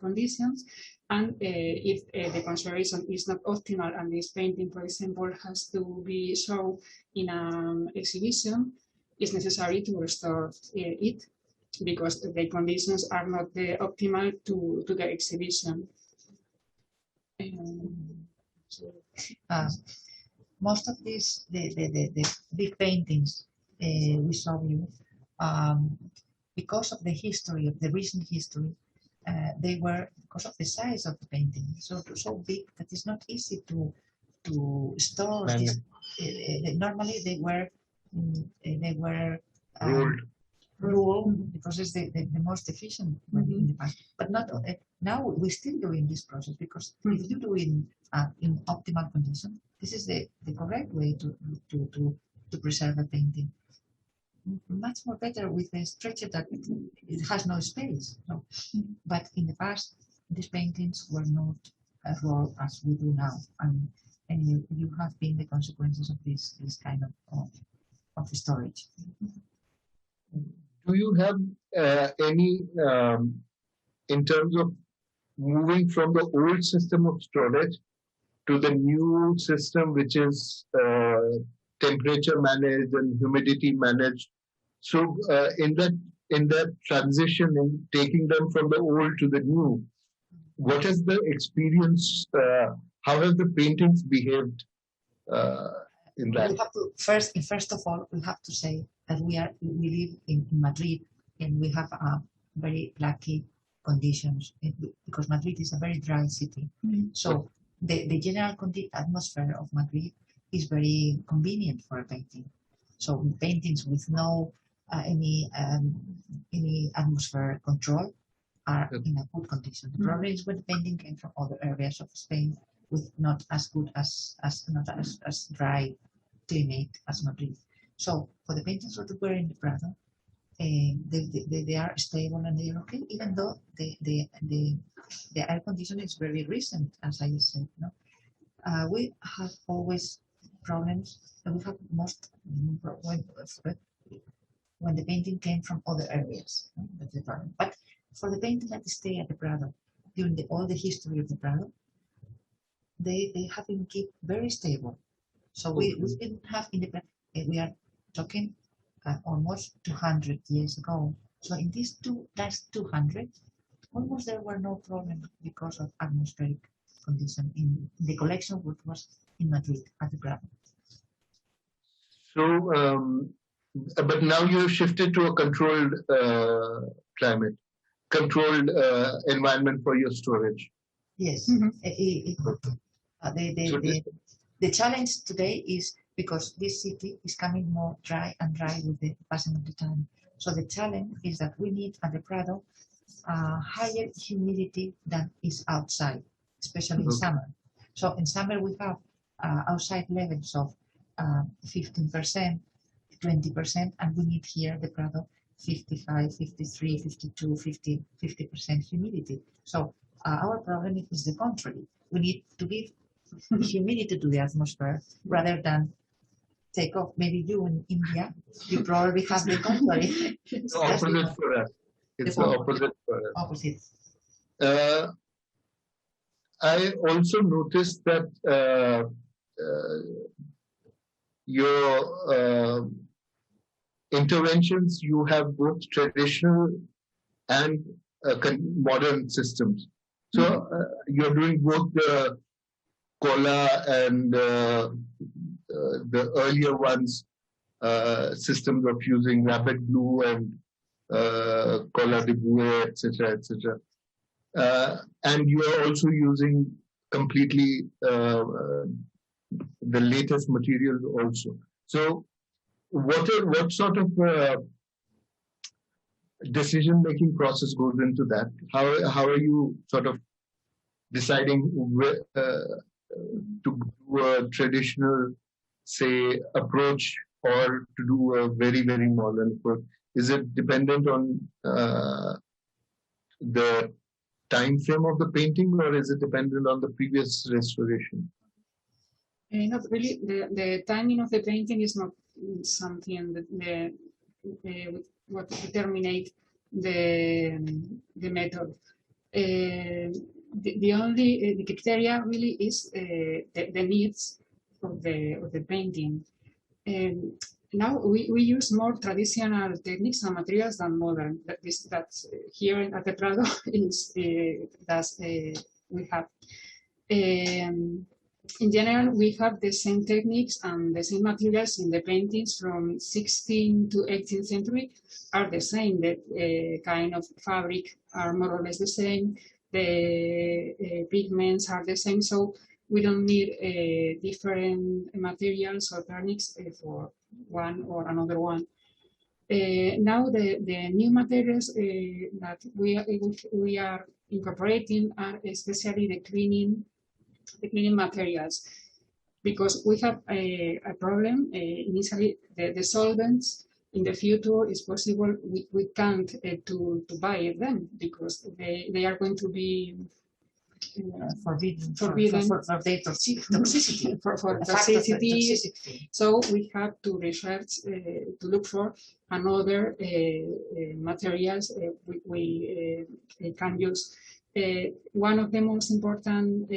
conditions, and if the conservation is not optimal and this painting, for example, has to be shown in an exhibition, it's necessary to restore it because the conditions are not optimal to the exhibition. Most of these, the big paintings we saw you, because of the history, of the recent history, they were, because of the size of the painting, so big that it's not easy to store this. Normally they were ruled because it's the most efficient in the past. But not now we're still doing this process, because if you do it in optimal conditions, this is the correct way to preserve a painting. Much more better with a structure that it has no space. No. But in the past, these paintings were not as raw as we do now, and you have been the consequences of this kind of storage. Do you have any, in terms of moving from the old system of storage to the new system, which is temperature managed and humidity managed? So in that transition, in taking them from the old to the new, what is the experience? How have the paintings behaved in that? We have to first of all, we have to say that we live in Madrid, and we have very lucky conditions because Madrid is a very dry city. So the general atmosphere of Madrid is very convenient for a painting. So paintings with no any atmosphere control are in a good condition. The problem is when the painting came from other areas of Spain with not as good as dry climate as Madrid. So for the paintings that were in the Prado, they are stable and they are okay, even though the air conditioning is very recent, as I said. No? We have always problems, and we have most when the painting came from other areas. That's the problem. But for the painting that stay at the Prado during all the history of the Prado, they have been kept very stable. So we didn't have independent. We are talking almost 200 years ago. So in these last 200, almost there were no problems because of atmospheric condition in the collection, which was in Madrid at the Prado. So, but now you shifted to a controlled climate, controlled environment for your storage. Yes. The challenge today is because this city is coming more dry and dry with the passing of the time. So the challenge is that we need at the Prado higher humidity than is outside, especially in summer. So in summer we have outside levels of 15%, 20%, and we need here the Prado 55, 53, 52, 50% humidity. So our problem is the contrary. We need to give humidity to the atmosphere rather than take off. Maybe you in India, you probably have the contrary. It's the opposite for us. It's the opposite for us. Opposite. I also noticed that your interventions, you have both traditional and modern systems. So you're doing both the cola and the earlier ones, systems of using rapid glue and cola de buée, etc., etc. And you are also using completely the latest materials also. So what sort of decision-making process goes into that? How are you sort of deciding where, to do a traditional, say, approach or to do a very, very modern approach? Is it dependent on the time frame of the painting, or is it dependent on the previous restoration? Not really. The timing of the painting is not something that what determines the method. The only the criteria really is the needs of the painting. Now we use more traditional techniques and materials than modern. That's here at the Prado is we have. In general, we have the same techniques and the same materials in the paintings from 16th to 18th century are the same. The kind of fabric are more or less the same. The pigments are the same. So we don't need different materials or techniques for one or another one. Now the new materials that we are incorporating are especially the cleaning materials, because we have a problem initially. The solvents in the future is possible we can't to buy them because they are going to be forbidden for their toxicity. for The fact of the toxicity. toxicity. So we have to research to look for another materials we can use. One of the most important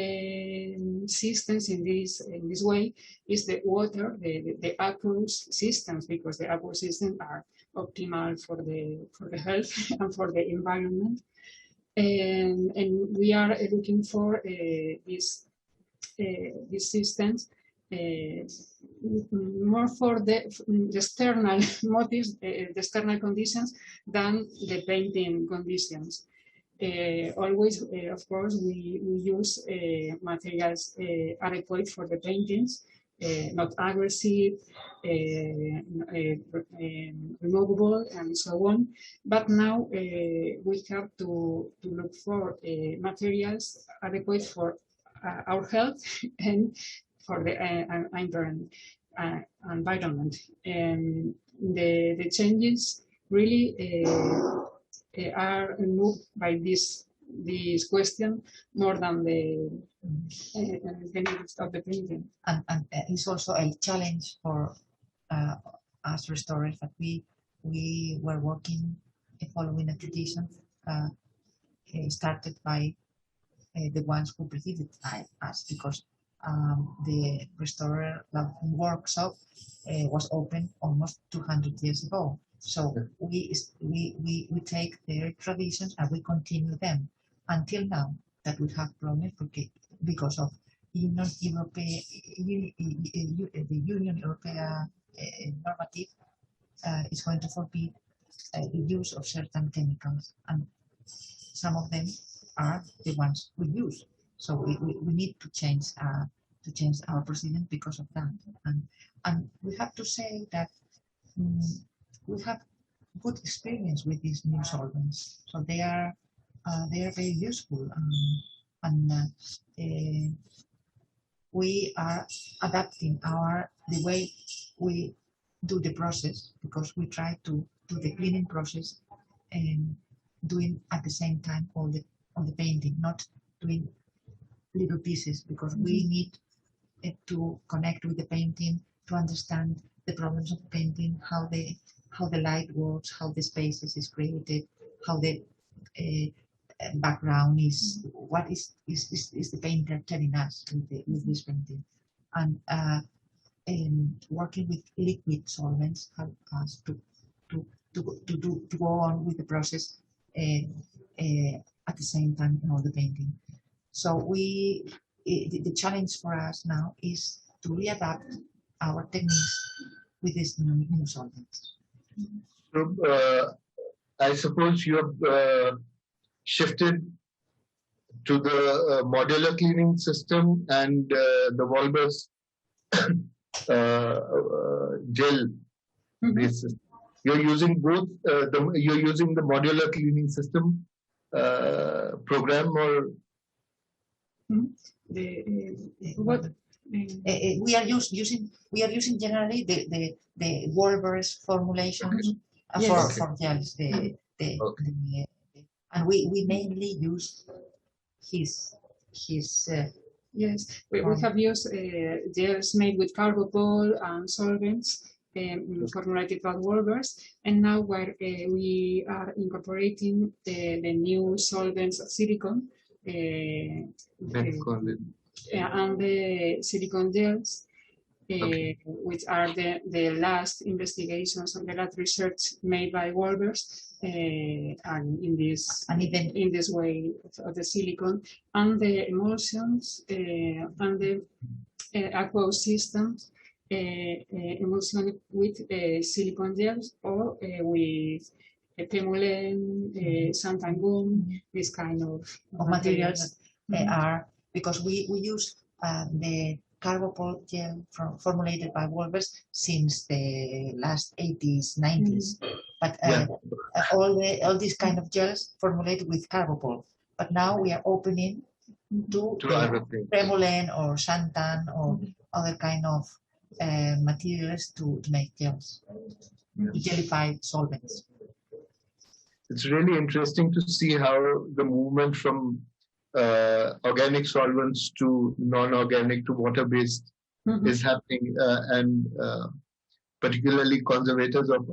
systems in this way is the water, the aqueous systems, because the aqueous systems are optimal for the health and for the environment. And we are looking for these systems more for the external motives, the external conditions, than the painting conditions. Always, of course, we use materials adequate for the paintings, not aggressive, removable, and so on. But now we have to look for materials adequate for our health and for the environment. And the changes really are moved by this question more than the needs of the painting. And it's also a challenge for us restorers that we were working following a tradition started by the ones who preceded us, because the restorer workshop was open almost 200 years ago. So we take their traditions and we continue them until now, that we have problems because of the Union European normative is going to forbid the use of certain chemicals, and some of them are the ones we use. So we need to change our proceedings because of that. And we have to say that we have good experience with these new solvents. So they are very useful, and we are adapting the way we do the process, because we try to do the cleaning process and doing at the same time all the painting, not doing little pieces, because we need to connect with the painting, to understand the problems of the painting, how the light works, how the spaces is created, how the background is, what is the painter telling us with this painting. And working with liquid solvents help us to go on with the process at the same time in all the painting. So the challenge for us now is to readapt our techniques with these new solvents. So, I suppose you have shifted to the modular cleaning system and the Wolbers gel based system. You're using both. You're using the modular cleaning system program, or what? We are using generally the Wolbers formulations for gels. And we mainly use his. Yes, we have used gels made with carbopol and solvents formulated by Wolbers, and now we are incorporating the new solvents of silicone and the silicone gels, which are the last investigations and the last research made by Wolbers, and in this way of the silicone and the emulsions and the aqueous systems, emulsion with silicone gels or with Pemolene, Santangum, this kind of materials. Are because we use the carbopol gel formulated by Wolbers since the last 80s, 90s. But all these kind of gels formulated with carbopol. But now we are opening to Pemolene or Santan or other kind of materials to make gels, gelified solvents. It's really interesting to see how the movement from organic solvents to non-organic to water-based is happening, and particularly conservators of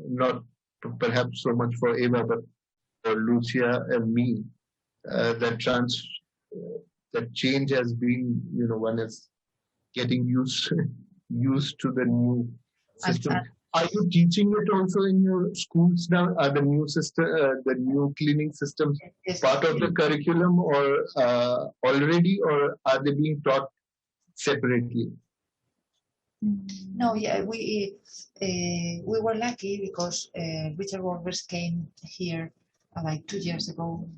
not perhaps so much for Eva, but for Lucia and me, that change has been, one is getting used to the new system. Are you teaching it also in your schools now? Are the new cleaning systems part of the curriculum, or already, or are they being taught separately? No, yeah, we were lucky because Richard Wolvers came here like 2 years ago,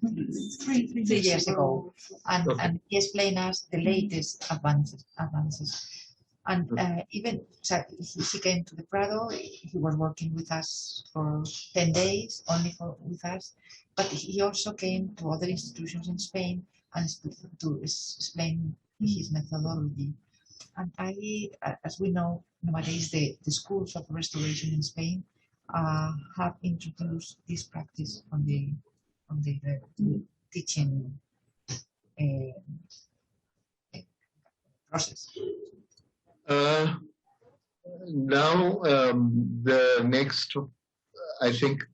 three years ago, and he explained us the latest advances. And even so he came to the Prado. He was working with us for 10 days, only with us. But he also came to other institutions in Spain and to explain his methodology. And as we know, nowadays the schools of restoration in Spain have introduced this practice on the teaching process. Now, the next, I think,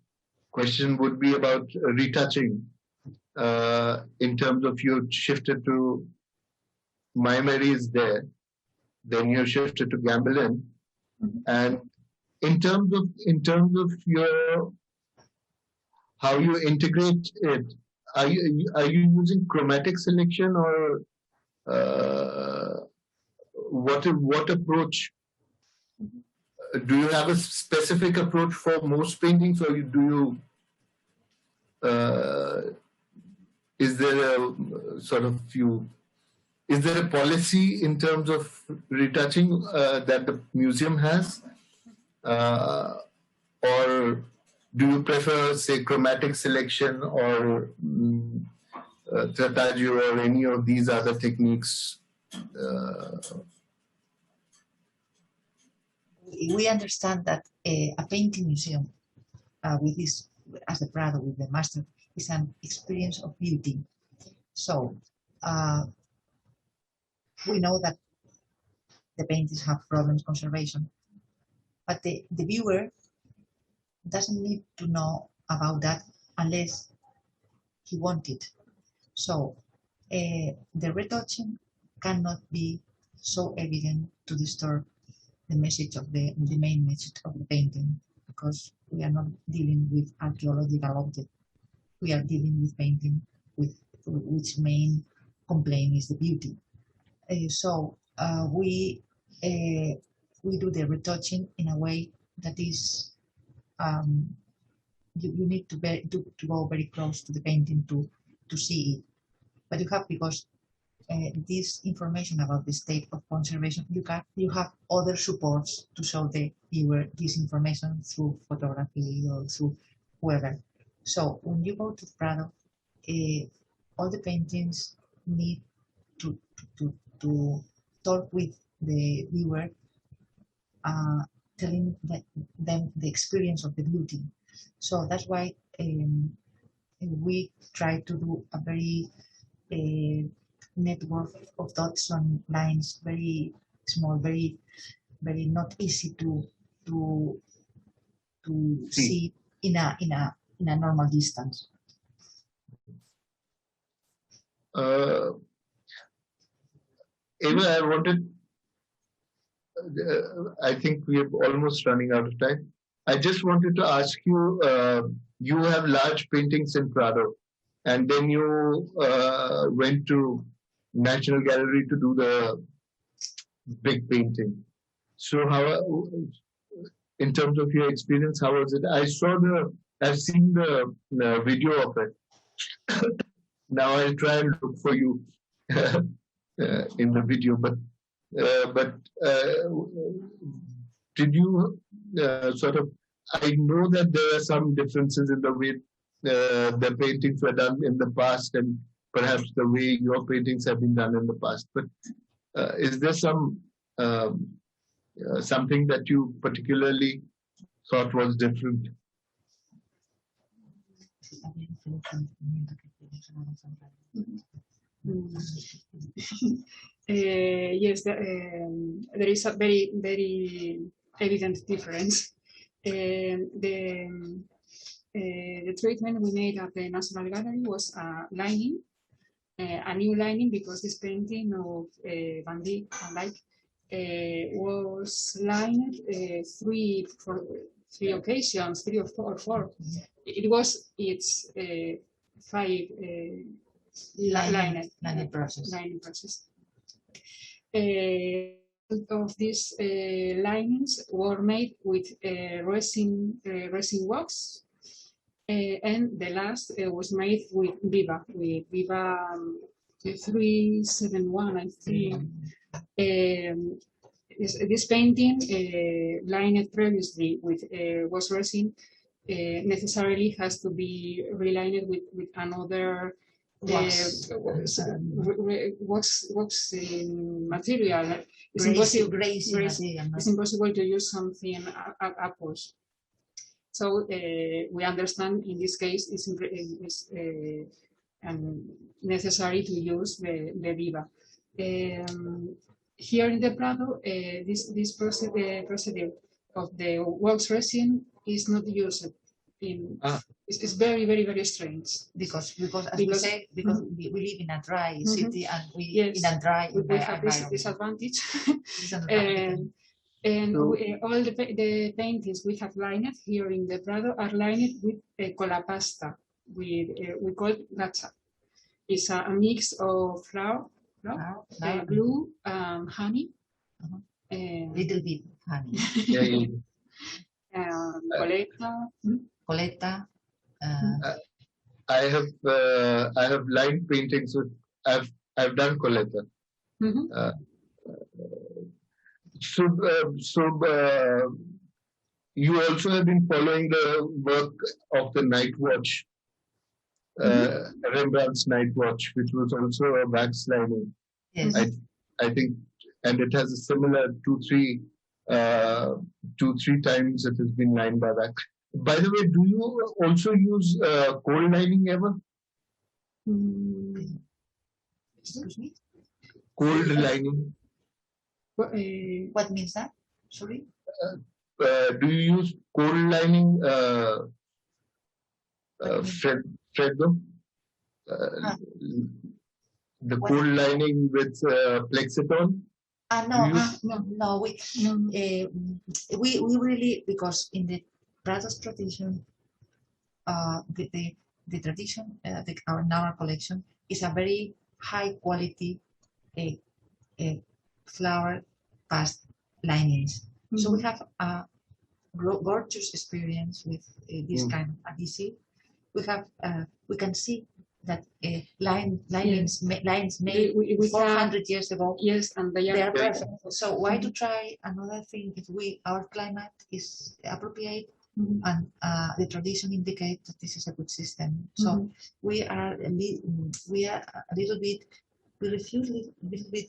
question would be about retouching. In terms of you shifted to My Mary is there, then you shifted to Gambelin, and in terms of your how you integrate it, are you using chromatic selection, or what approach? Do you have a specific approach for most paintings, or is there a sort of is there a policy in terms of retouching that the museum has, or do you prefer, say, chromatic selection or trataggio or any of these other techniques? We understand that a painting museum with this, as the Prado with the master, is an experience of beauty. So we know that the paintings have problems conservation, but the viewer doesn't need to know about that unless he wants it. So the retouching cannot be so evident to disturb the message of the main message of the painting, because we are not dealing with archaeological object. We are dealing with painting which main complaint is the beauty. So we do the retouching in a way that is you need to go very close to the painting to see it. But you have, because this information about the state of conservation, you have other supports to show the viewer this information through photography or through whoever. So when you go to Prado, all the paintings need to talk with the viewer, telling them the experience of the beauty. So that's why we try to do a very network of dots on lines, very small, very not easy to see in a normal distance. Eva, I think we are almost running out of time. I just wanted to ask you, you have large paintings in Prado, and then you went to National Gallery to do the big painting. So how, in terms of your experience, how was it? I've seen the video of it. Now I'll try and look for you in the video, but did you sort of? I know that there are some differences in the way the paintings were done in the past, and perhaps the way your paintings have been done in the past. But is there some something that you particularly thought was different? Yes, there is a very evident difference. The treatment we made at the National Gallery was lining, a new lining, because this painting of Van Dyck was lined three occasions, three or four. It was its five lining process. Of these linings were made with resin wax, and the last was made with Viva 371, I think. This painting, lined previously with wax resin, necessarily has to be relined with another wax material. It's impossible. It's impossible to use something aqueous. So we understand in this case it's necessary to use the Viva. Here in the Prado, this procedure of the wax resin is not used. It's very strange because we live in a dry city, and we have this disadvantage. And all the paintings we have lined here in the Prado are lined with colapasta, we call gacha. It's a mix of flour, glue, honey, little bit honey, coleta. I have lined paintings with. I've done coleta. So you also have been following the work of the Night Watch, Rembrandt's Night Watch, which was also a wax lining. Yes. I think, and it has a similar two, three times it has been lined by wax. By the way, do you also use cold lining ever? Excuse me? Cold lining. What means that? Sorry? Do you use cold lining, Freddo? The cold lining with Plexitone? No. We really, because in the Prado's tradition, the tradition, our collection is a very high quality flower past linings. So we have a gorgeous experience with this kind of adhesive. We can see that lines made 400 years ago. Yes, and they are perfect. So why to try another thing if our climate is appropriate and the tradition indicates that this is a good system. So we refuse a little bit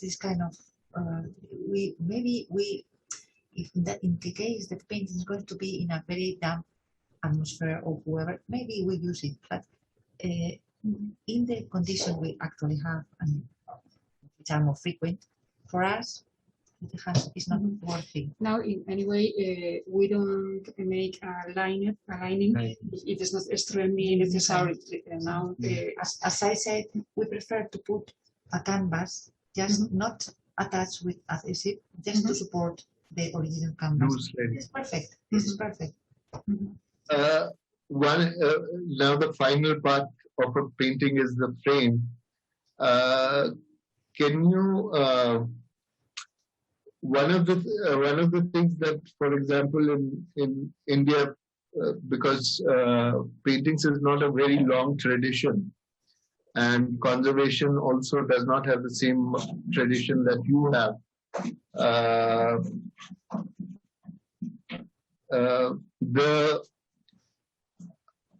this kind of if in the case that painting is going to be in a very damp atmosphere or whoever, maybe we use it, but in the condition we actually have and which are more frequent, for us it's not worthy. Now, in any way, we don't make a lining if it is not extremely necessary. Now, as I said, we prefer to put a canvas just not attached with adhesive, just to support the original canvas. It's perfect. This is perfect. Now the final part of a painting is the frame. Can you one of the things that, for example, in India, because paintings is not a very long tradition, and conservation also does not have the same tradition that you have.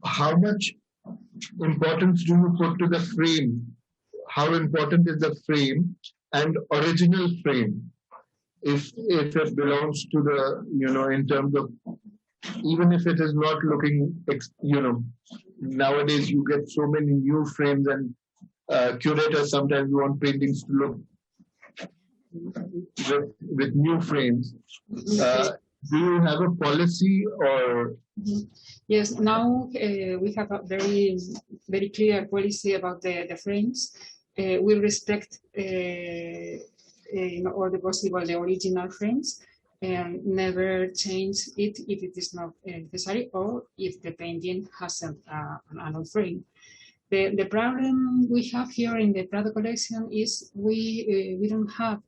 How much importance do you put to the frame? How important is the frame and original frame? If it belongs to the, in terms of, even if it is not looking, nowadays you get so many new frames, and curators sometimes want paintings to look with new frames. Do you have a policy or? Yes, now we have a very clear policy about the frames. We respect in all the possible the original frames and never change it if it is not necessary or if the painting has an old frame. The problem we have here in the Prado collection is we don't have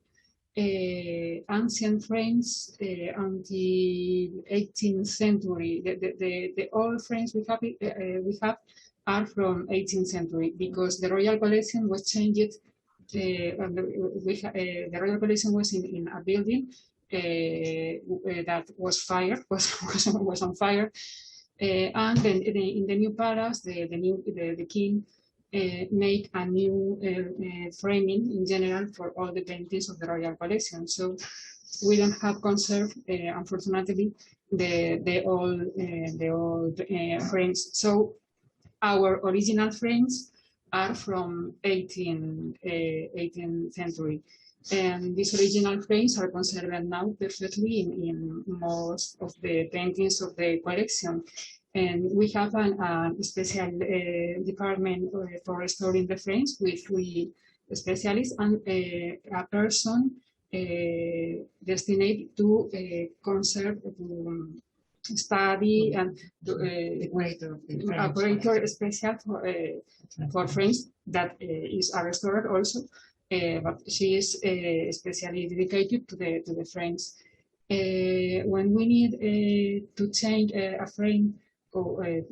ancient frames until 18th century. The old frames we have are from 18th century because the royal collection was changed. The royal collection was in a building that was fired, was on fire, and then in the new palace, the king make a new framing in general for all the paintings of the royal collection. So we don't have conserved, unfortunately, the old frames. So our original frames are from 18th century. And these original frames are conserved now perfectly in most of the paintings of the collection. And we have a special department for restoring the frames with 3 specialists and a person destined to conserve, study, and the operator special for frames that is a restorer also. But she is especially dedicated to the frames. When we need to change a frame,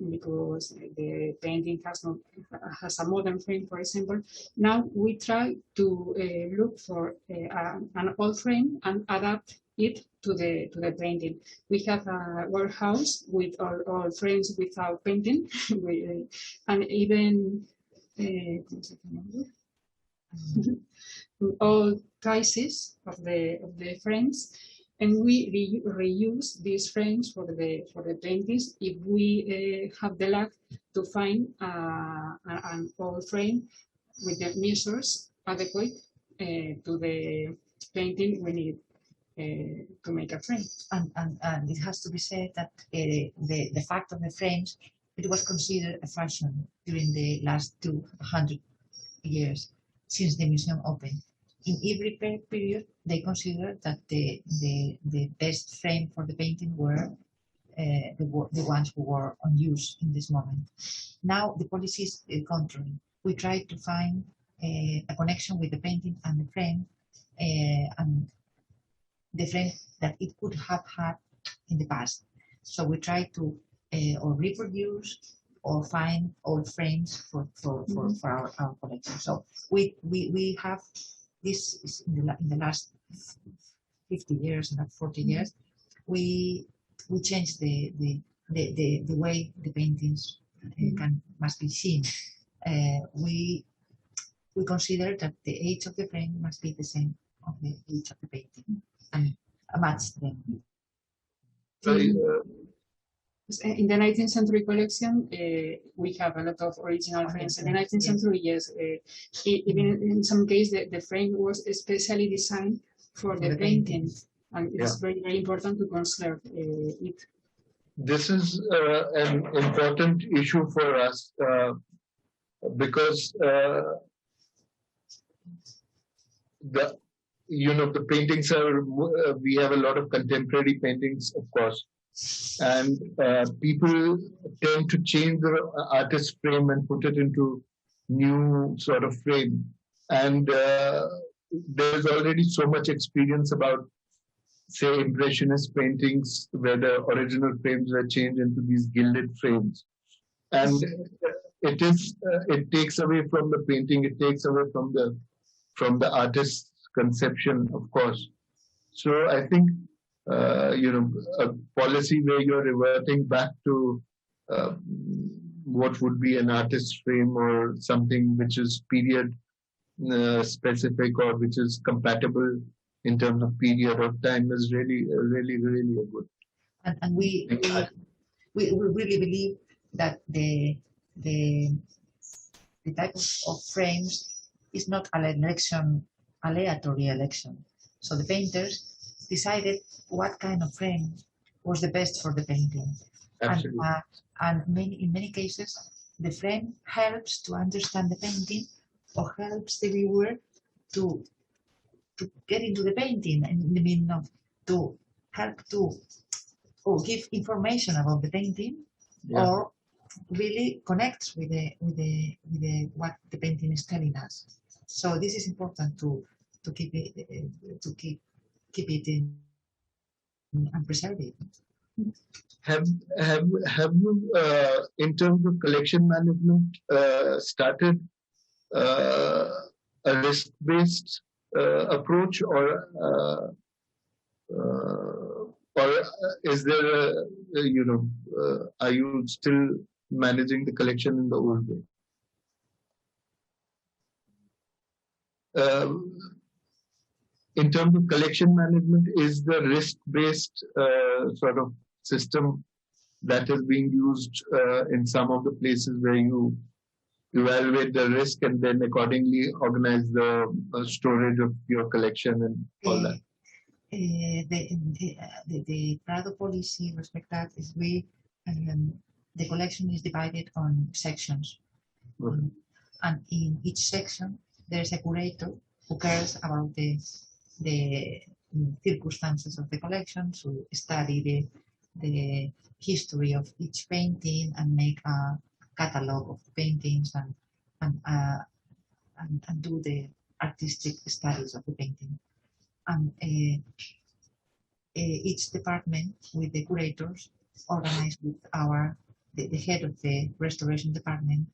because the painting has a modern frame, for example, now we try to look for an old frame and adapt it to the painting. We have a warehouse with all frames without painting, and even all cases of the frames, and we reuse these frames for the paintings if we have the luck to find an old frame with the measures adequate to the painting we need to make a frame. And it has to be said that the fact of the frames, it was considered a fashion during the last 200 years since the museum opened. In every period, they considered that the best frame for the painting were the ones who were on use in this moment. Now the policy is contrary. We try to find a connection with the painting and the frame, and the frame that it could have had in the past. So we try to or reproduce or find old frames for our collection. So we have this is in the last 50 years and 40 years, we changed the way the paintings must be seen. We consider that the age of the frame must be the same of the age of the painting and match them. In the 19th century collection, we have a lot of original frames. In the 19th century, yes, even in some cases, the frame was especially designed for the painting, and it's very, very important to conserve it. This is an important issue for us because the paintings are, we have a lot of contemporary paintings, of course. And people tend to change the artist's frame and put it into new sort of frame. And there's already so much experience about, say, Impressionist paintings where the original frames were changed into these gilded frames. And it takes away from the painting, it takes away from the artist's conception, of course. So I think a policy where you're reverting back to what would be an artist's frame or something which is period specific or which is compatible in terms of period of time is really a good. And we really believe that the the type of frames is not an aleatory election. So the painters decided what kind of frame was the best for the painting. Absolutely. And in many cases, the frame helps to understand the painting or helps the viewer to get into the painting, and the meaning of to help to or give information about the painting, or really connects with the what the painting is telling us. So this is important to keep it in and preserve it. Have you, in terms of collection management, started a risk-based approach, or is there are you still managing the collection in the old way? In terms of collection management, is the risk-based sort of system that is being used in some of the places where you evaluate the risk and then accordingly organize the storage of your collection and all that? The Prado policy respect that is the collection is divided on sections. And in each section there is a curator who cares about the circumstances of the collection, to study the history of each painting and make a catalog of paintings and do the artistic studies of the painting. And each department with the curators organized with the head of the restoration department,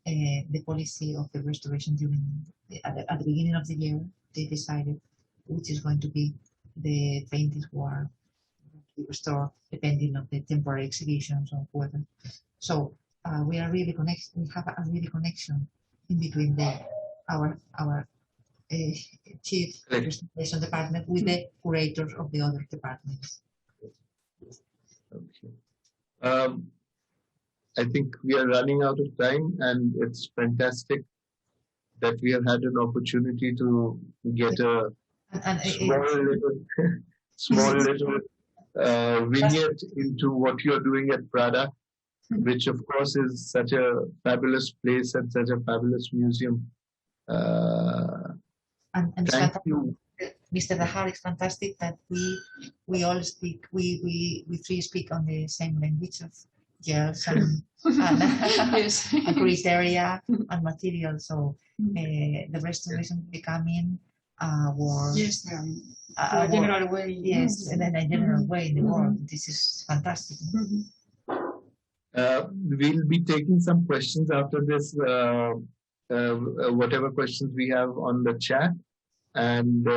the policy of the restoration during at the beginning of the year. They decided which is going to be the paintings who are restored depending on the temporary exhibitions or whatever. So we are really connected. We have a really connection in between our chief restoration department with the curators of the other departments. Okay. I think we are running out of time, and it's fantastic that we have had an opportunity to get a small little vignette into what you're doing at Prada, which of course is such a fabulous place and such a fabulous museum. And thank you. Mr. Dahar, it's fantastic that we all speak, we three speak on the same language of gels and Yes. and criteria and material. So the restoration becoming Yes, a general way. Yes, and in a general way in the world. This is fantastic. We'll be taking some questions after this, whatever questions we have on the chat. And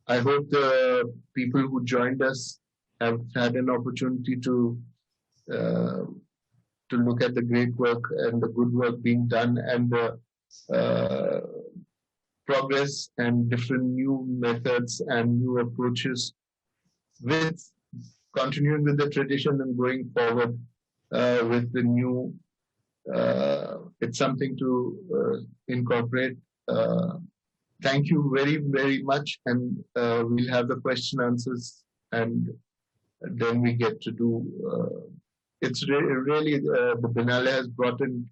I hope the people who joined us have had an opportunity to look at the great work and the good work being done, and the progress and different new methods and new approaches, with continuing with the tradition and going forward with the new. It's something to incorporate. Thank you very, very much, and we'll have the question answers, and then we get to do. It's really the Biennale has brought in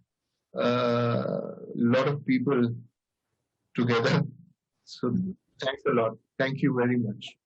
a lot of people together. So thanks a lot. Thank you very much.